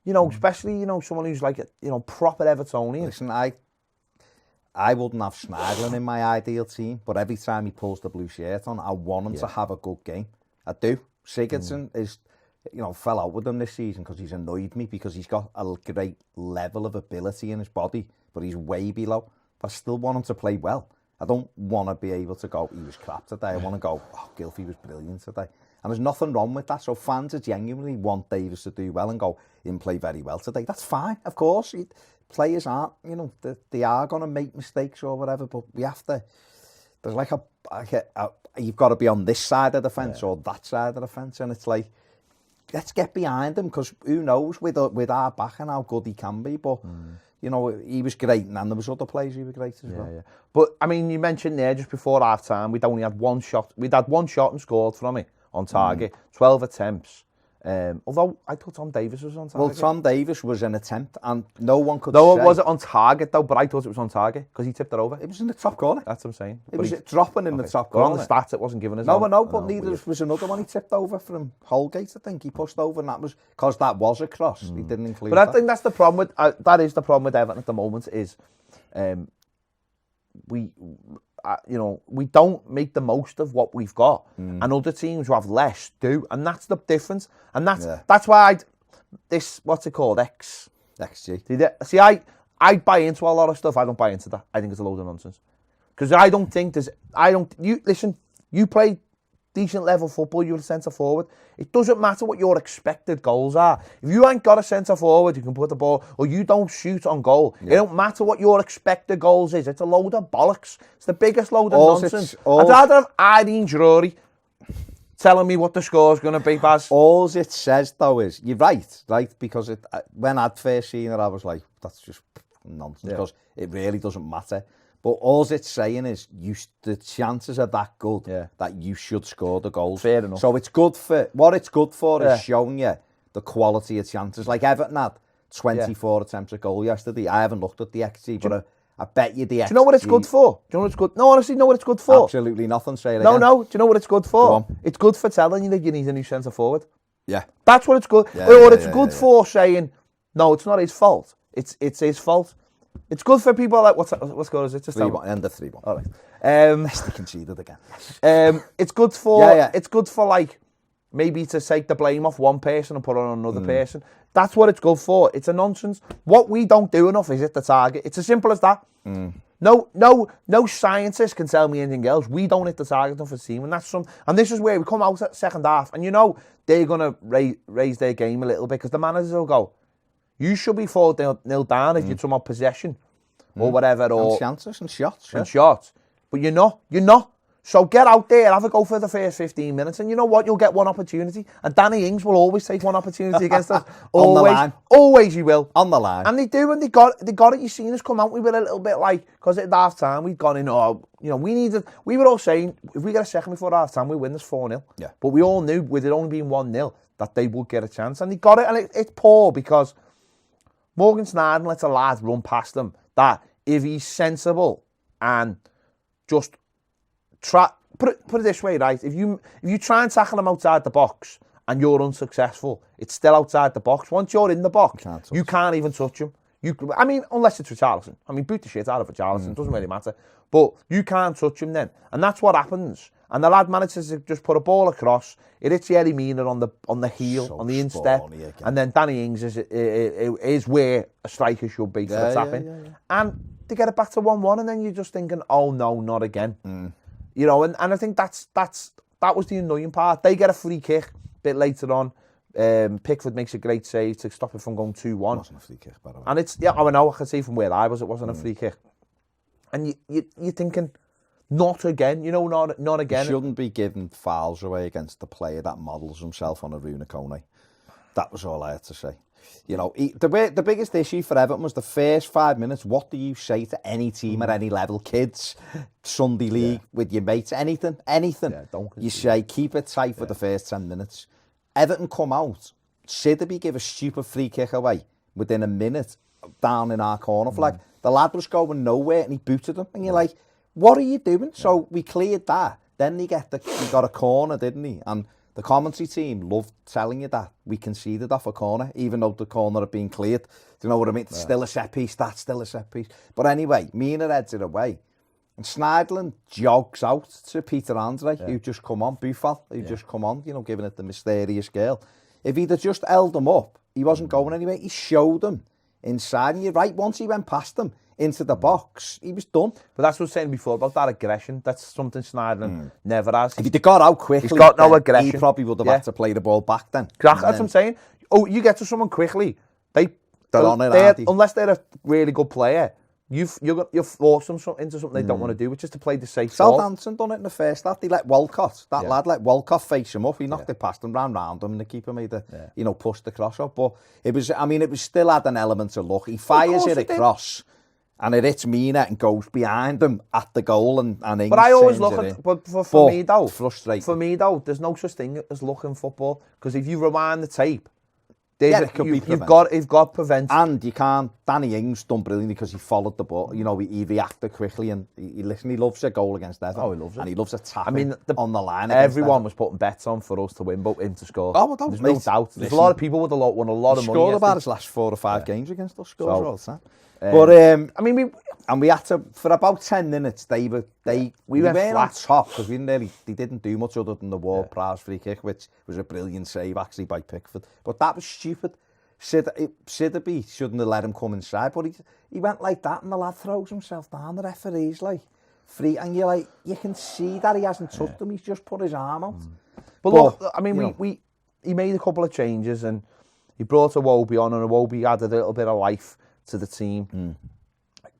You know, especially, you know, someone who's like a, you know, proper Evertonian. Listen, I wouldn't have Schneiderlin in my ideal team, but every time he pulls the blue shirt on, I want him to have a good game. I do. Sigurdsson is, you know, fell out with him this season because he's annoyed me, because he's got a great level of ability in his body, but he's way below. But I still want him to play well. I don't want to be able to go, he was crap today. I want to go, oh, Gylfi was brilliant today. And there's nothing wrong with that. So fans are genuinely want Davies to do well and go, he didn't play very well today. That's fine, of course. Players aren't, you know, they are going to make mistakes or whatever, but we have to, there's like a you've got to be on this side of the fence or that side of the fence. And it's like, let's get behind him, because who knows with our back and how good he can be. But, you know, he was great, and there was other players who were great as well. Yeah. But, I mean, you mentioned there, just before half-time, we'd only had one shot. We'd had one shot and scored from it on target, 12 attempts. Although, I thought Tom Davies was on target. Well, Tom Davies was an attempt, and no one could No, say... it wasn't on target, though, but I thought it was on target, because he tipped it over. It was in the top corner. That's what I'm saying. It was dropping in the top But corner. on the stats, it wasn't given as No, but neither was another one he tipped over from Holgate, I think. He pushed over, and that was... Because that was a cross. He didn't include that. But I think that's the problem with... that is the problem with Everton at the moment, is... we don't make the most of what we've got, and other teams who have less do, and that's the difference. And that's why what's it called, XG. See, I buy into a lot of stuff. I don't buy into that. I think it's a load of nonsense, because I don't think you play decent level football, you're a centre forward. It doesn't matter what your expected goals are. If you ain't got a centre forward, you can put the ball, or you don't shoot on goal. It don't matter what your expected goals is. It's a load of bollocks. It's the biggest load of nonsense. I'd rather have Irene Drury telling me what the score's going to be, Baz. All it says, though, is, you're right, because when I'd first seen it, I was like, that's just nonsense, because it really doesn't matter. But all it's saying is the chances are that good that you should score the goals. Fair enough. So it's good for, what it's good for is showing you the quality of chances. Like Everton had 24 attempts at goal yesterday. I haven't looked at the XG, but I bet you the XG... Do you know what it's good for? Do you know what it's good? No, honestly, know what it's good for? Absolutely nothing, say it No, again. do you know what it's good for? Go on. It's good for telling you that you need a new centre forward. Yeah. That's what it's good. It's good for saying, no, it's not his fault. It's his fault. It's good for people like, what score is it? Just 3-1, end of 3-1. All right. Leicester conceded again. It's good for, it's good for, like, maybe to take the blame off one person and put it on another person. That's what it's good for. It's a nonsense. What we don't do enough is hit the target. It's as simple as that. No scientist can tell me anything else. We don't hit the target enough as a team, and this is where we come out at second half, and you know they're gonna raise their game a little bit, because the managers will go, you should be 4-0 down if you're talking about possession or whatever, or and chances and shots. And shots. But you're not. So get out there, have a go for the first 15 minutes, and you know what? You'll get one opportunity. And Danny Ings will always take one opportunity against us. On the line. Always he will. On the line. And they do, and they got it. You've seen us come out. We were a little bit like, because at half time we'd gone in, we were all saying, if we get a second before half time, we win this 4-0. Yeah. But we all knew, with it only being 1-0, that they would get a chance. And they got it, and it's poor, because Morgan Snarden lets a lad run past them that, if he's sensible and just put it this way, right? If you try and tackle him outside the box and you're unsuccessful, it's still outside the box. Once you're in the box, you can't even touch him. Unless it's Richarlison. Boot the shit out of Richarlison. It doesn't really matter. But you can't touch him then, and that's what happens. And the lad manages to just put a ball across. It hits Yerry Mina on the heel, so on the instep, and then Danny Ings is where a striker should be for the tapping. Yeah. And they get it back to 1-1, and then you're just thinking, oh no, not again. You know, and I think that was the annoying part. They get a free kick a bit later on. Pickford makes a great save to stop it from going 2-1. It wasn't a free kick, by the way. And I know, I can see from where I was, it wasn't a free kick. And you're thinking, not again, not again. You shouldn't be giving fouls away against the player that models himself on a Runa Kone. That was all I had to say. The biggest issue for Everton was the first 5 minutes. What do you say to any team at any level? Kids, Sunday league with your mates, anything. Yeah, you say, keep it tight for the first 10 minutes. Everton come out. Sidderby give a stupid free kick away within a minute down in our corner flag. The lad was going nowhere and he booted him. And you're like, what are you doing? So we cleared that. Then he got a corner, didn't he? And the commentary team loved telling you that we conceded off a corner, even though the corner had been cleared. Do you know what I mean? It's still a set piece. That's still a set piece. But anyway, Mina heads it away. And Schneidlin jogs out to Peter Andre, who just come on, Buffal, who just come on, giving it the mysterious girl. If he'd have just held him up, he wasn't going anywhere. He showed him inside. And you're right, once he went past him into the box, he was done. But that's what I was saying before about that aggression. That's something Schneidlin never has. If he'd got out quickly, he's got no aggression. He probably would have had to play the ball back then. Exactly, that's what I'm saying. Oh, you get to someone quickly, they're on it, unless they're a really good player. You force them into something they don't want to do, which is to play the safe ball. Southampton done it in the first half. They let Walcott, lad let Walcott face him up. He knocked it past him, round him, and the keeper made pushed the cross up. But it was still had an element of luck. He fires it across, and it hits Mina and goes behind him at the goal. And but I always look at, for me though, frustrating. For me though, there's no such thing as luck in football, because if you rewind the tape, you've got prevent. And you can't. Danny Ings done brilliantly because he followed the ball. He reacted quickly, and he loves a goal against Everton. Oh, he loves it. And he loves a tackle on the line. Everyone was putting bets on for us to win, but him to score. Oh, well, there's no doubt. There's a lot of people with won a lot of money. He scored about his last 4 or 5 games against us. All the time. But we had to, for about 10 minutes, we went flat on top because they didn't do much other than the Ward-Prowse free kick, which was a brilliant save actually by Pickford. But that was stupid. Sidderby shouldn't have let him come inside, but he went like that, and the lad throws himself down. The referee's like free, and you're like, you can see that he hasn't touched him. He's just put his arm out. But look, he made a couple of changes, and he brought Iwobi on, and Iwobi added a little bit of life to the team.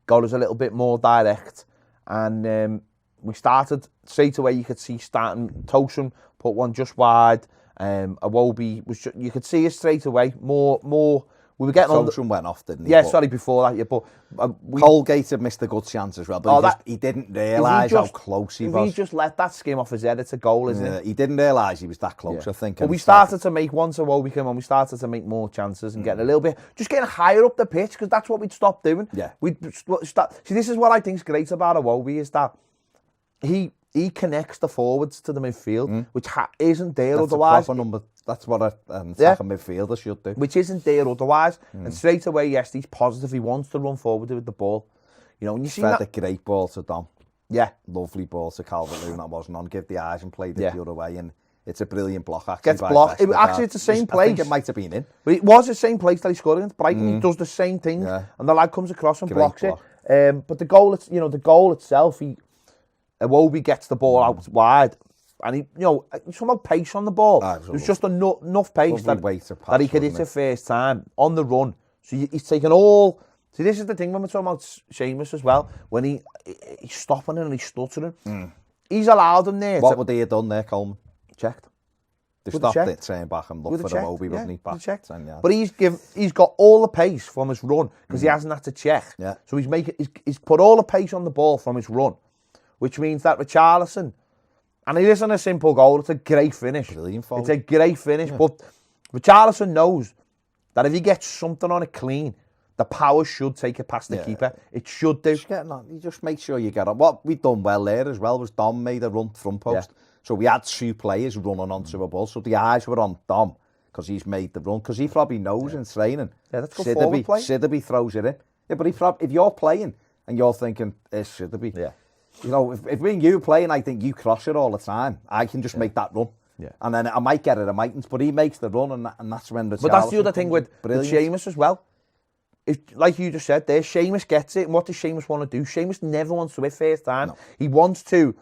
Got us a little bit more direct, and we started straight away. You could see Tosun put one just wide. Iwobi was you could see it straight away. More. We were getting Tosun went off, didn't he? Yeah, sorry, before that. Yeah, but Holgate had missed a good chance as well, but he didn't realise how close he was. He just let that skim off his head. It's a goal, isn't it? He didn't realise he was that close. I think. But we started to make once Iwobi came on. We started to make more chances and getting a little bit, just getting higher up the pitch, because that's what we'd stopped doing. Yeah. We'd start. See, this is what I think is great about Iwobi, is that he connects the forwards to the midfield, which isn't there otherwise. That's what an attacking midfielder should do. Which isn't there otherwise. And straight away, yes, he's positive. He wants to run forward with the ball. And you see that. A great ball to Dom. Yeah. Lovely ball to Calvert-Lewin. That wasn't on. Give the eyes and played it the other way. And it's a brilliant block. Actually, gets blocked. It's the same place. I think it might have been in. But it was the same place that he scored against Brighton. He does the same thing. Yeah. And the lad comes across and blocks it. But the goal, the goal itself, Iwobi gets the ball out wide, and he somehow pace on the ball. There's just enough pace that he could hit it first time on the run. So he's taken all. See, this is the thing when we're talking about Seamus as well. When he's stopping and he's stuttering, he's allowed him there. What would he have done there, Coleman? Checked. They stopped it, turn back and look for Iwobi, wasn't he? Back 10 yards. But he's got all the pace from his run because he hasn't had to check. Yeah. So he's put all the pace on the ball from his run, which means that Richarlison, and it isn't a simple goal, it's a great finish. Brilliant foul. It's a great finish, but Richarlison knows that if he gets something on it clean, the power should take it past the keeper. It should do. You just make sure you get on. What we've done well there as well was Dom made a run front post. Yeah. So we had 2 players running onto a ball. So the eyes were on Dom because he's made the run. Because he probably knows in training. Yeah, that's good forward play. Sidderby throws it in. Yeah, but if you're playing and you're thinking, it's Sidderby. Yeah. If me and you playing, I think you cross it all the time. I can just make that run. Yeah. And then I might get it, I mightn't. But he makes the run, and that's when the But that's the other thing with Seamus as well. Like you just said there, Seamus gets it. And what does Seamus want to do? Seamus never wants to hit first time. No. He wants to.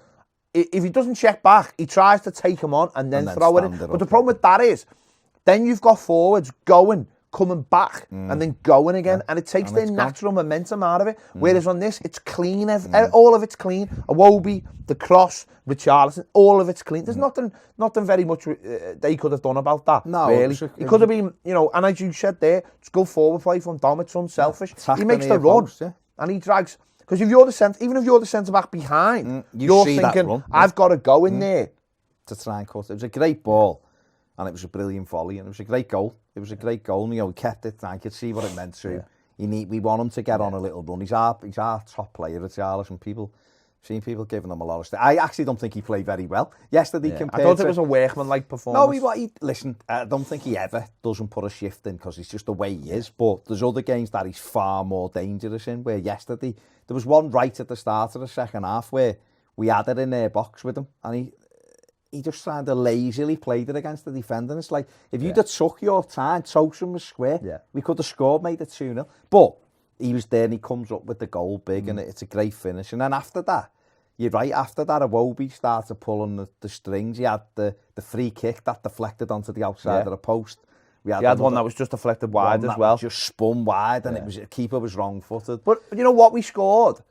If he doesn't check back, he tries to take him on and then throw it in. But the problem with that is, then you've got forwards going coming back and then going again, and it takes And their it's natural momentum out of it. Whereas on this, it's clean. All of it's clean. Iwobi, the cross, Richarlison, all of it's clean. There's nothing very much they could have done about that. No, really. It could have been, and as you said there, it's good forward play from Dom. It's unselfish. He makes the run, and he drags. Because even if you're the centre back behind, you're thinking, I've got to go in there to try and cut it. It was a great ball. And it was a brilliant volley, and it was a great goal. It was a great goal, and he kept it. I could see what it meant to him. We want him to get on a little run. He's our top player at Charles, and seen people giving him a lot of stuff. I actually don't think he played very well yesterday. Compared I thought it was a workman-like performance. No, listen, I don't think he ever doesn't put a shift in because he's just the way he is. But there's other games that he's far more dangerous in, where yesterday, there was one right at the start of the second half where we had it in their box with him, and he just kind of lazily played it against the defender. And it's like, if you'd have took your time, Tosun was square, we could have scored, made it 2-0. But he was there and he comes up with the goal big, and it's a great finish. And then after that, you're right, after that, Iwobi started pulling the strings. He had the free kick that deflected onto the outside of the post. We had one that was just deflected wide as well. Just spun wide, and the keeper was wrong-footed. But you know what, we scored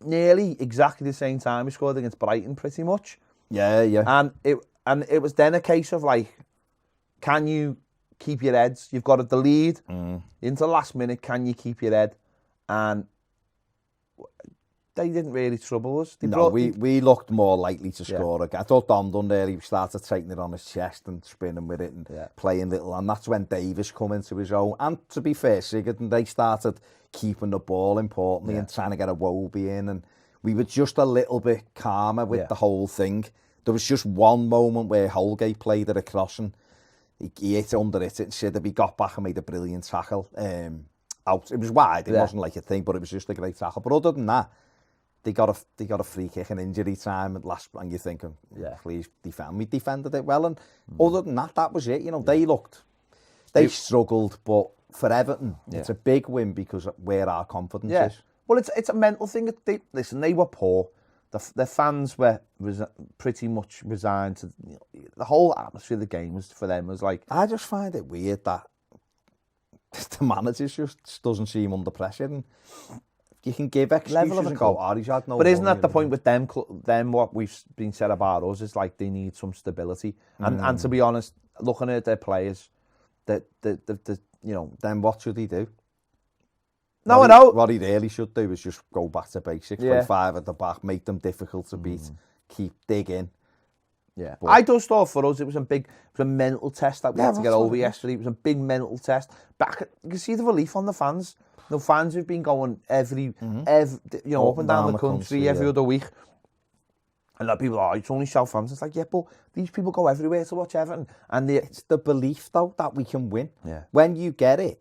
nearly exactly the same time we scored against Brighton, pretty much. Yeah. And it was then a case of like, can you keep your heads? You've got the lead into the last minute. Can you keep your head? And they didn't really trouble us. We looked more likely to score again. I thought Dom done there. He started taking it on his chest and spinning with it and playing little. And that's when Davies come into his own. And to be fair, Sigurd, they started keeping the ball importantly and trying to get Iwobi in. And we were just a little bit calmer with the whole thing. There was just one moment where Holgate played it across and he hit under it instead of he got back and made a brilliant tackle. Out. It was wide, it wasn't like a thing, but it was just a great tackle. But other than that, they got a free kick in injury time at last, and you're thinking, please defend. We defended it well, and other than that, that was it. They struggled, but for Everton, it's a big win because of where our confidence is. Well, it's a mental thing. They were poor. The fans were pretty much resigned to the whole atmosphere of the game. For them was like, I just find it weird that the manager just doesn't seem under pressure, and you can give excuses and go, he's had no. But isn't that the point with them? What we've been said about us is like they need some stability, and to be honest, looking at their players, then what should he do? No, I know. What he really should do is just go back to basics, play 5 at the back, make them difficult to beat, keep digging. Yeah, but I just thought for us it was a mental test that we had to get over yesterday. It was a big mental test. But you can see the relief on the fans. The fans who've been going every up and down the country every other week. And that people it's only Southampton. It's like, but these people go everywhere to watch Everton. And it's the belief though that we can win. Yeah. When you get it.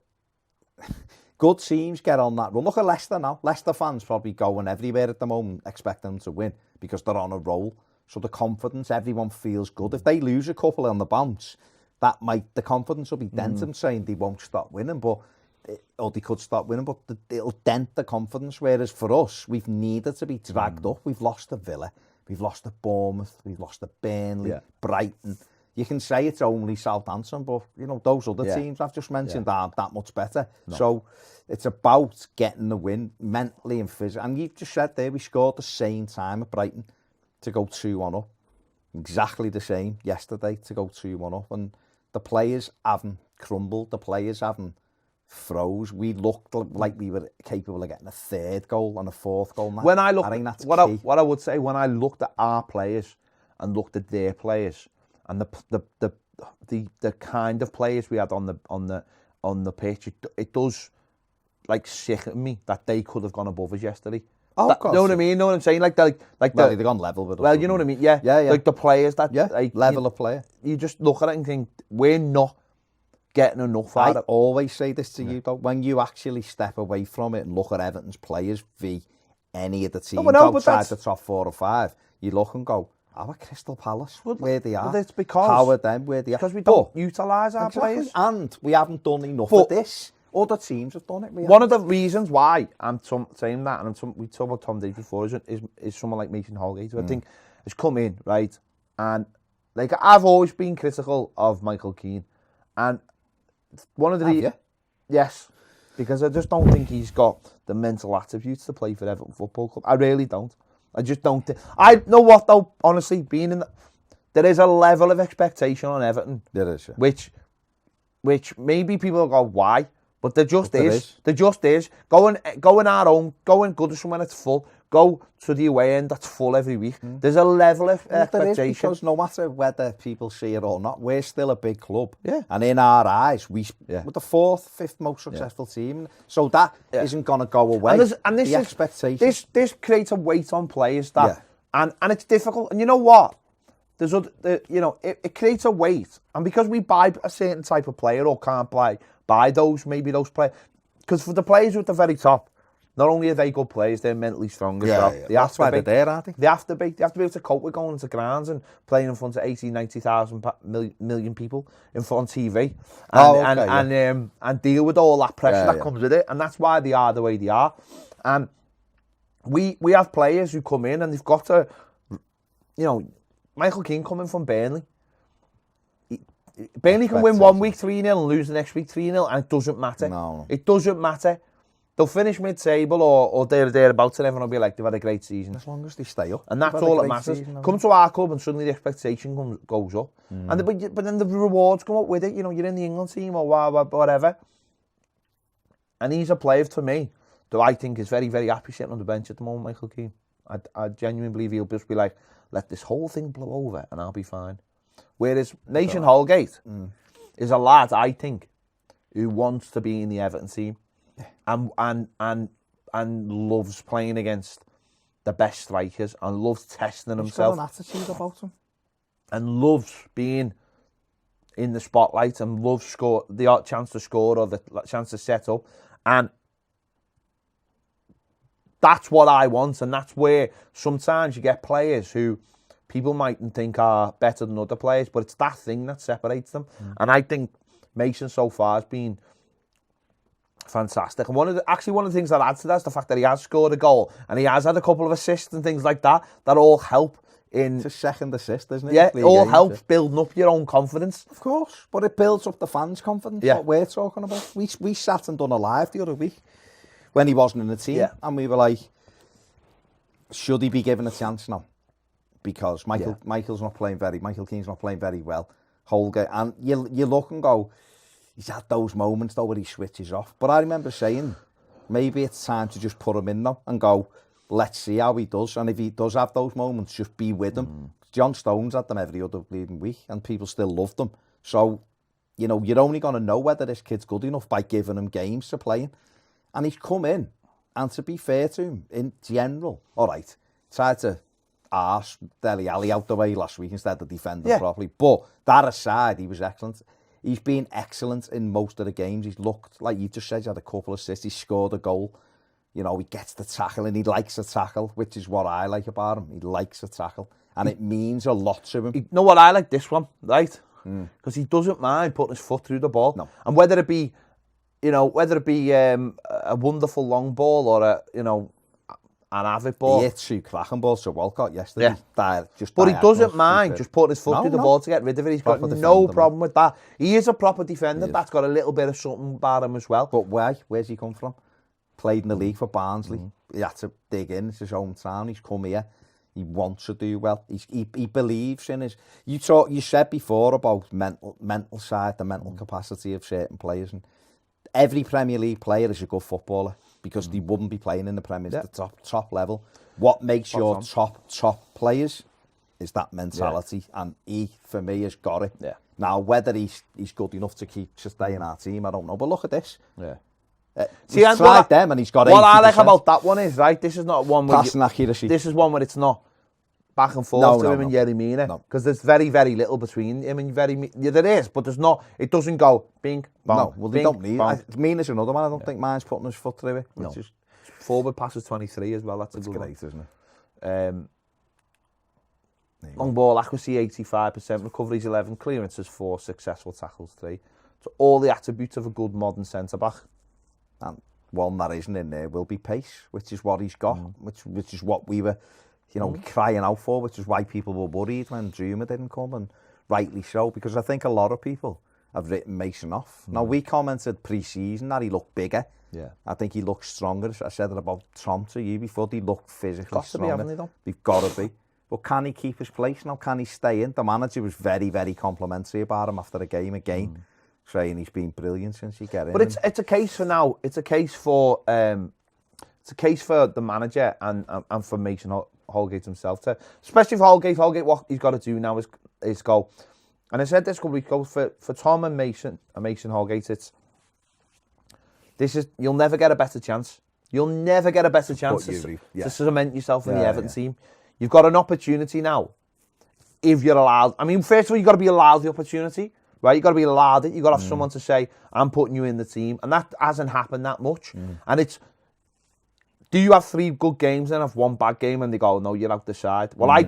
Good teams get on that run. Look at Leicester now. Leicester fans probably going everywhere at the moment, expecting them to win because they're on a roll. So the confidence, everyone feels good. If they lose a couple on the bounce, the confidence will be dented, saying they won't stop winning, or they could stop winning, but it'll dent the confidence. Whereas for us, we've needed to be dragged up. We've lost to Villa, we've lost to Bournemouth, we've lost to Burnley, Brighton. You can say it's only Southampton, but those other teams I've just mentioned aren't that much better. No. So it's about getting the win mentally and physically. And you've just said there, we scored the same time at Brighton to go 2-1 up. Exactly the same yesterday to go 2-1 up. And the players haven't crumbled. The players haven't froze. We looked like we were capable of getting a third goal and a fourth goal. When I looked, what I would say, when I looked at our players and looked at their players, and the kind of players we had on the pitch, it does like sicken me that they could have gone above us yesterday. Oh, of course. You know what I mean? You know what I'm saying? They've gone level with us. Well, you know what I mean? Yeah. Like the players that level of player. You just look at it and think we're not getting enough out of it. I always say this to you though: when you actually step away from it and look at Everton's players v any of the teams outside the top 4 or 5, you look and go, how are Crystal Palace where they are? It's because how are them where they are? Because we don't utilise our players, and we haven't done enough of this. Other teams have done it. One of the reasons why I'm saying that, and we talked about Tom Davies before, is someone like Mason Holgate, who I think has come in, right? And like I've always been critical of Michael Keane, and one of the... Have you? Yes, because I just don't think he's got the mental attributes to play for Everton Football Club. I really don't. I just don't. I know what though. Honestly, being in, there is a level of expectation on Everton. There is, yeah. Which maybe people will go, why? But there just There is. is. There just is. Go in our own. Go in Goodison when it's full. Go to the away end that's full every week. There's a level of expectation. There is, because no matter whether people see it or not, we're still a big club. Yeah. And in our eyes, we're the fourth, fifth most successful team. So that isn't going to go away. And this the expectation. This creates a weight on players that, and it's difficult. And you know what? There's other, it creates a weight. And because we buy a certain type of player or can't buy those players, because for the players who are at the very top, not only are they good players, they're mentally strong as well. Yeah. That's why they're there, aren't they? They have to be able to cope with going into grounds and playing in front of 80, 90,000 million people in front of TV and deal with all that pressure that comes with it. And that's why they are the way they are. And we have players who come in and they've got to, Michael Keane coming from Burnley. Burnley can win one week 3-0 and lose the next week 3-0, and it doesn't matter. No. It doesn't matter. They'll finish mid-table or thereabouts, and everyone will be like, they've had a great season. As long as they stay up. And that's all that matters. Come to our club and suddenly the expectation goes up. And but then the rewards come up with it. You're in the England team or whatever. And he's a player to me that I think is very, very happy sitting on the bench at the moment, Michael Keane. I genuinely believe he'll just be like, let this whole thing blow over and I'll be fine. Whereas Nathan Holgate is a lad, I think, who wants to be in the Everton team. And loves playing against the best strikers and loves testing himself. He's got an attitude about him. And loves being in the spotlight and loves the chance to score or the chance to set up. And that's what I want. And that's where sometimes you get players who people mightn't think are better than other players, but it's that thing that separates them. And I think Mason so far has been fantastic. And one of the things that adds to that is the fact that he has scored a goal and he has had a couple of assists and things like that all help in... It's a second assist, isn't it? Yeah, it all helps building up your own confidence. Of course, but it builds up the fans' confidence, what we're talking about. We sat and done a live the other week when he wasn't in the team, and we were like, should he be given a chance now? Because Michael Keane's not playing very well. Holgate, and you look and go, he's had those moments though where he switches off. But I remember saying, maybe it's time to just put him in now and go, let's see how he does. And if he does have those moments, just be with him. John Stones had them every other bleeding week and people still loved them. So, you're only going to know whether this kid's good enough by giving him games to play in. And he's come in, and to be fair to him, in general, all right, tried to arse Dele Alli out the way last week instead of defending properly. But that aside, he was excellent. He's been excellent in most of the games. He's looked, like you just said, he had a couple of assists. He scored a goal. He gets the tackle and he likes a tackle, which is what I like about him. He likes a tackle. And it means a lot to him. You know what? I like this one, right? Because he doesn't mind putting his foot through the ball. No. And whether it be a wonderful long ball or an avid ball. He hit 2 cracking balls to Walcott yesterday. But he doesn't mind just putting his foot through the ball to get rid of it. He's got no problem with that. He is a proper defender. That's got a little bit of something about him as well. But where's he come from? Played in the league for Barnsley. He had to dig in. It's his hometown. He's come here. He wants to do well. He believes in his... You said before about mental side, the mental capacity of certain players. And every Premier League player is a good footballer because they wouldn't be playing in the Premier League, the top level. What makes your top players is that mentality, and he, for me, has got it. Yeah. Now, whether he's good enough to stay in our team, I don't know. But look at this. Yeah. See, he's tried them and he's got 80%. What I like about that one is, right, this is not one where... Passing accuracy. This is one where it's not back and forth to him and Yerry Mina. Because there's very, very little between him and there is, but there's not... It doesn't go, bing, bang, no, well, they don't need it. Mina's another one. I don't think mine's putting his foot through it. No. Forward passes 23 as well. That's great, one. Isn't it? Long ball accuracy 85%, recoveries 11, clearances 4, successful tackles 3. So all the attributes of a good modern centre-back. And one that isn't in there will be pace, which is what he's got, which is what we were, crying out for, which is why people were worried when Zuma didn't come, and rightly so, because I think a lot of people have written Mason off. Now, we commented pre-season that he looked bigger. Yeah. I think he looks stronger. I said it about Tom to you before. He looked physically stronger. Haven't they, though? They've got to be. But can he keep his place now? Can he stay in? The manager was very, very complimentary about him after the game again, saying he's been brilliant since he got in. But it's a case for now. It's a case for the manager and for Mason Holgate himself to, especially for Holgate. Holgate, what he's got to do now is go. And I said this could be go for Tom and Mason Holgate. You'll never get a better chance. You'll never get a better chance to cement yourself in the Everton team. You've got an opportunity now. If you're allowed, I mean, first of all, you've got to be allowed the opportunity, right? You've got to be allowed it. You've got to have someone to say, I'm putting you in the team. And that hasn't happened that much. And do you have 3 good games and have 1 bad game and they go, no, you're out the side? Well, I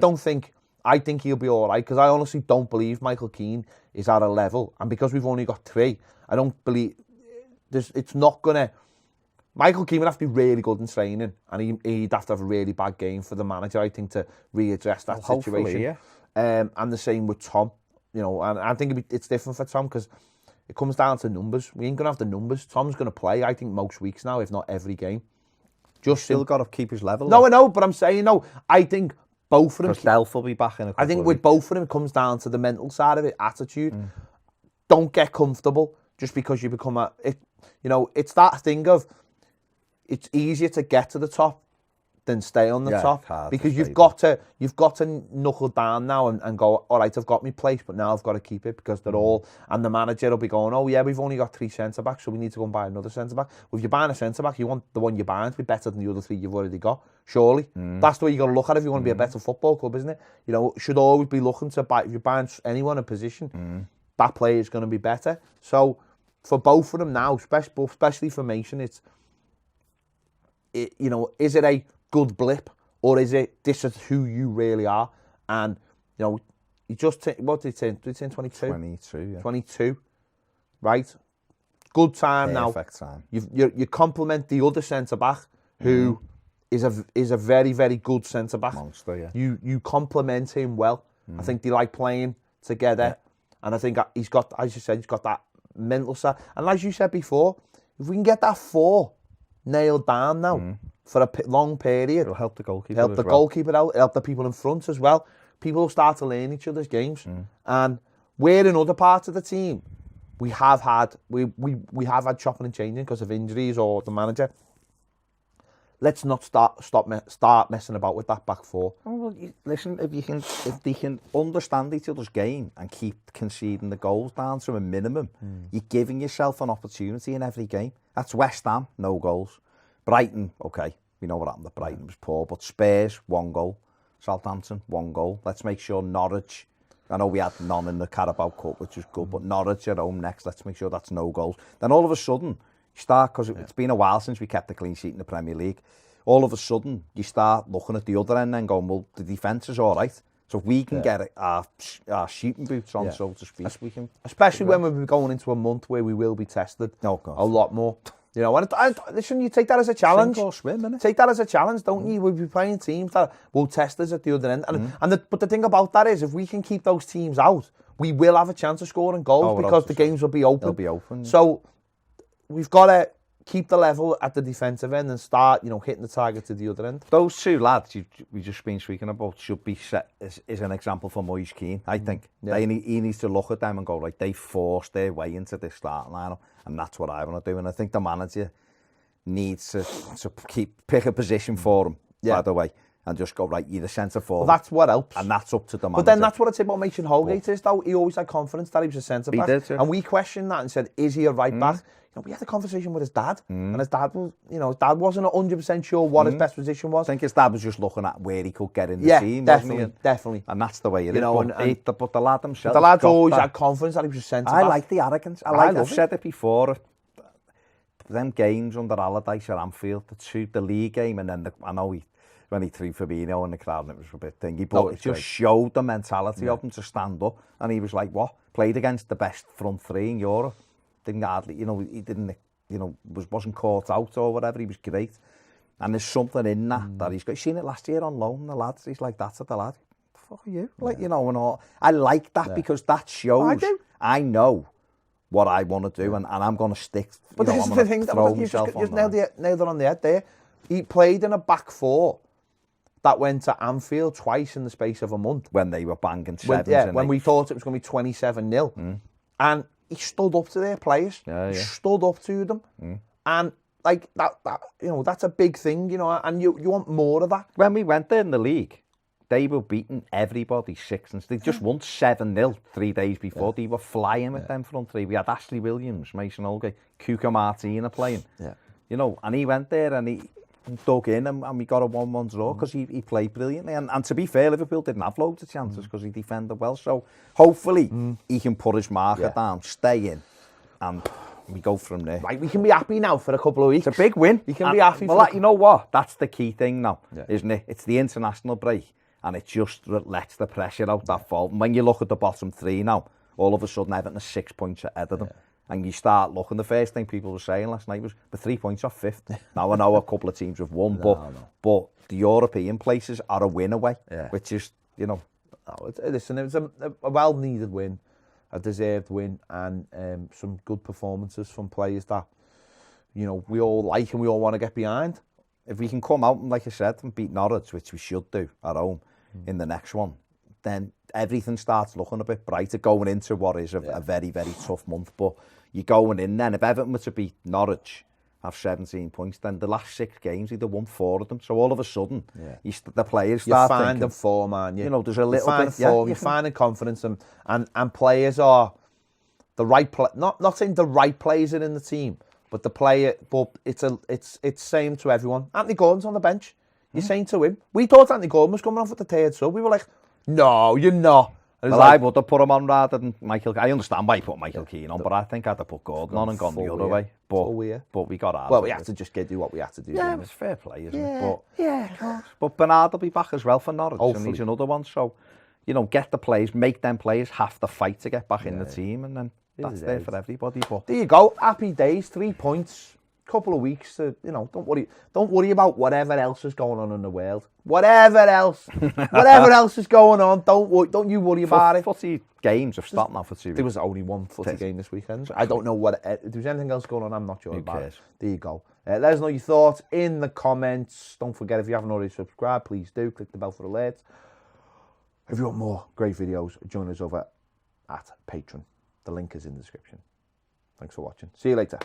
think he'll be all right because I honestly don't believe Michael Keane is at a level. And because we've only got 3, I don't believe it's not going to... Michael Keane would have to be really good in training and he'd have to have a really bad game for the manager, I think, to readdress that situation. Yeah. And the same with Tom, you know, and I think it's different for Tom because it comes down to numbers. We ain't going to have the numbers. Tom's going to play, I think, most weeks now, if not every game. Still got to keep his level. No, I know, but I'm saying, no, I think both of them... Because Delph will be back in a couple I think with both of them, it comes down to the mental side of it, attitude. Don't get comfortable just because you become it's that thing of it's easier to get to the top than stay on the top because you've got to knuckle down now and go, all right, I've got my place, but now I've got to keep it because they're all, and the manager will be going, oh yeah, we've only got 3 centre backs, so we need to go and buy another centre back. Well, if you're buying a centre back, you want the one you're buying to be better than the other 3 you've already got. Surely, that's the way you got to look at it if you want to be a better football club, isn't it? You know, should always be looking to buy. If you're buying anyone in a position, that player is going to be better. So for both of them now, especially for Mason, is it a good blip or is it this is who you really are? And you just what did he turn? Did he turn 22? 22, yeah. 22, right? Good time now. Perfect time. You compliment the other centre back who is a very, very good centre back. Monster, yeah. You compliment him well. I think they like playing together, and I think he's got, as you said, he's got that mental side. And as you said before, if we can get that 4 nailed down now for a long period, it'll help the goalkeeper. Help the goalkeeper out. Help the people in front as well. People will start to learn each other's games, and we're in other parts of the team. We have had chopping and changing because of injuries or the manager. Let's not start messing about with that back 4. Oh, well, listen, if they can understand each other's game and keep conceding the goals down to a minimum, you're giving yourself an opportunity in every game. That's West Ham, no goals. Brighton, okay, we know what happened. Brighton was poor, but Spurs, 1 goal. Southampton, 1 goal. Let's make sure Norwich. I know we had none in the Carabao Cup, which was good, but Norwich at home next. Let's make sure that's no goals. Then all of a sudden, you start, because it's been a while since we kept a clean sheet in the Premier League, all of a sudden you start looking at the other end and going, well, the defence is all right. So if we can get our shooting boots on, so to speak, we can... Especially when we're going into a month where we will be tested a lot more. You know, and listen, you take that as a challenge. Sink or swim, innit? Take that as a challenge, don't you? We'll be playing teams that will test us at the other end. But the thing about that is, if we can keep those teams out, we will have a chance of scoring goals because the games will be open. They'll be open. So we've got to keep the level at the defensive end and start, hitting the target to the other end. Those 2 lads we've just been speaking about should be set as an example for Moise Keane, I think. Yeah. He needs to look at them and go, right, they forced their way into this starting lineup, and that's what I want to do. And I think the manager needs to pick a position for him, by the way, and just go, right, you're the centre forward. Well, that's what helps. And that's up to the manager. But then that's what I'd say about Mason Holgate is, though. He always had confidence that he was a centre back. He did, yeah. And we questioned that and said, is he a right back? We had a conversation with his dad, and his dad was, his dad wasn't 100% sure what his best position was. I think his dad was just looking at where he could get in the team, definitely. And that's the way it is. But the lad himself, the lad always had confidence that he was a centre back. I like the arrogance. I've said it before. Them games under Allardyce at Anfield, the league game, and then when he threw Fabinho in the crowd, and it was a bit thingy, but it just showed the mentality of him to stand up, and he was like, what? Played against the best front 3 in Europe. Didn't hardly, he didn't, wasn't caught out or whatever. He was great, and there's something in that he's got. You seen it last year on loan. The lads, he's like, that's at the lad. Fuck are you, and all. I like that because that shows. I know what I want to do, and I'm going to stick. But this is the thing, you've nailed it on the head there. He played in a back four that went to Anfield twice in the space of a month. When they were banging sevens. When we thought it was going to be 27-0. And he stood up to their players. He stood up to them. And like that, that's a big thing, and you want more of that. When we went there in the league, they were beating everybody 6 and they just won 7-0 3 days before. They were flying with them front three. We had Ashley Williams, Mason Holgate, Kuka Martina playing. And he went there and he dug in and we got a 1-1 draw because he played brilliantly. And to be fair, Liverpool didn't have loads of chances because he defended well. So hopefully he can put his marker down, stay in, and we go from there. Right, we can be happy now for a couple of weeks. It's a big win. We can be happy. Well, you know what? That's the key thing now, isn't it? It's the international break. And it just lets the pressure out that fall. And when you look at the bottom three now, all of a sudden Everton are 6 points ahead of them. And you start looking, the first thing people were saying last night was, the 3 points off fifth. Now I know a couple of teams have won, but the European places are a win away, which is, Listen, it was a well-needed win, a deserved win, and some good performances from players that, we all like and we all want to get behind. If we can come out and, like I said, and beat Norwich, which we should do at home in the next one, then everything starts looking a bit brighter going into what is a very, very tough month. But you're going in then. If Everton were to beat Norwich, have 17 points, then the last 6 games, they'd have won 4 of them. So all of a sudden, the players start thinking... You're finding form, man. There's a little bit... Form, you're finding confidence, and players are the right... Not saying the right players are in the team, but it's same to everyone. Anthony Gordon's on the bench. You're saying to him, we thought Anthony Gordon was coming off at the third sub. We were like, no, you're not. Well, I would have put him on rather than Michael. I understand why he put Michael Keane on, but I think I'd have put Gordon on and gone the other way. But we got out. Well, we had to just do what we had to do. Yeah, it was fair play, isn't it? Of course. But Bernard will be back as well for Norwich, and he's another one. So, get the players, make them players have to fight to get back in the team, and then that's there for everybody. But there you go, happy days, 3 points. Couple of weeks to, don't worry about whatever else is going on in the world. Whatever else is going on, don't you worry about it. Footy games have stopped now for 2 weeks. There was only one footy game this weekend. I don't know if there's anything else going on. I'm not sure about it. There you go. Let us know your thoughts in the comments. Don't forget, if you haven't already subscribed, please do. Click the bell for alerts. If you want more great videos, join us over at Patreon. The link is in the description. Thanks for watching. See you later.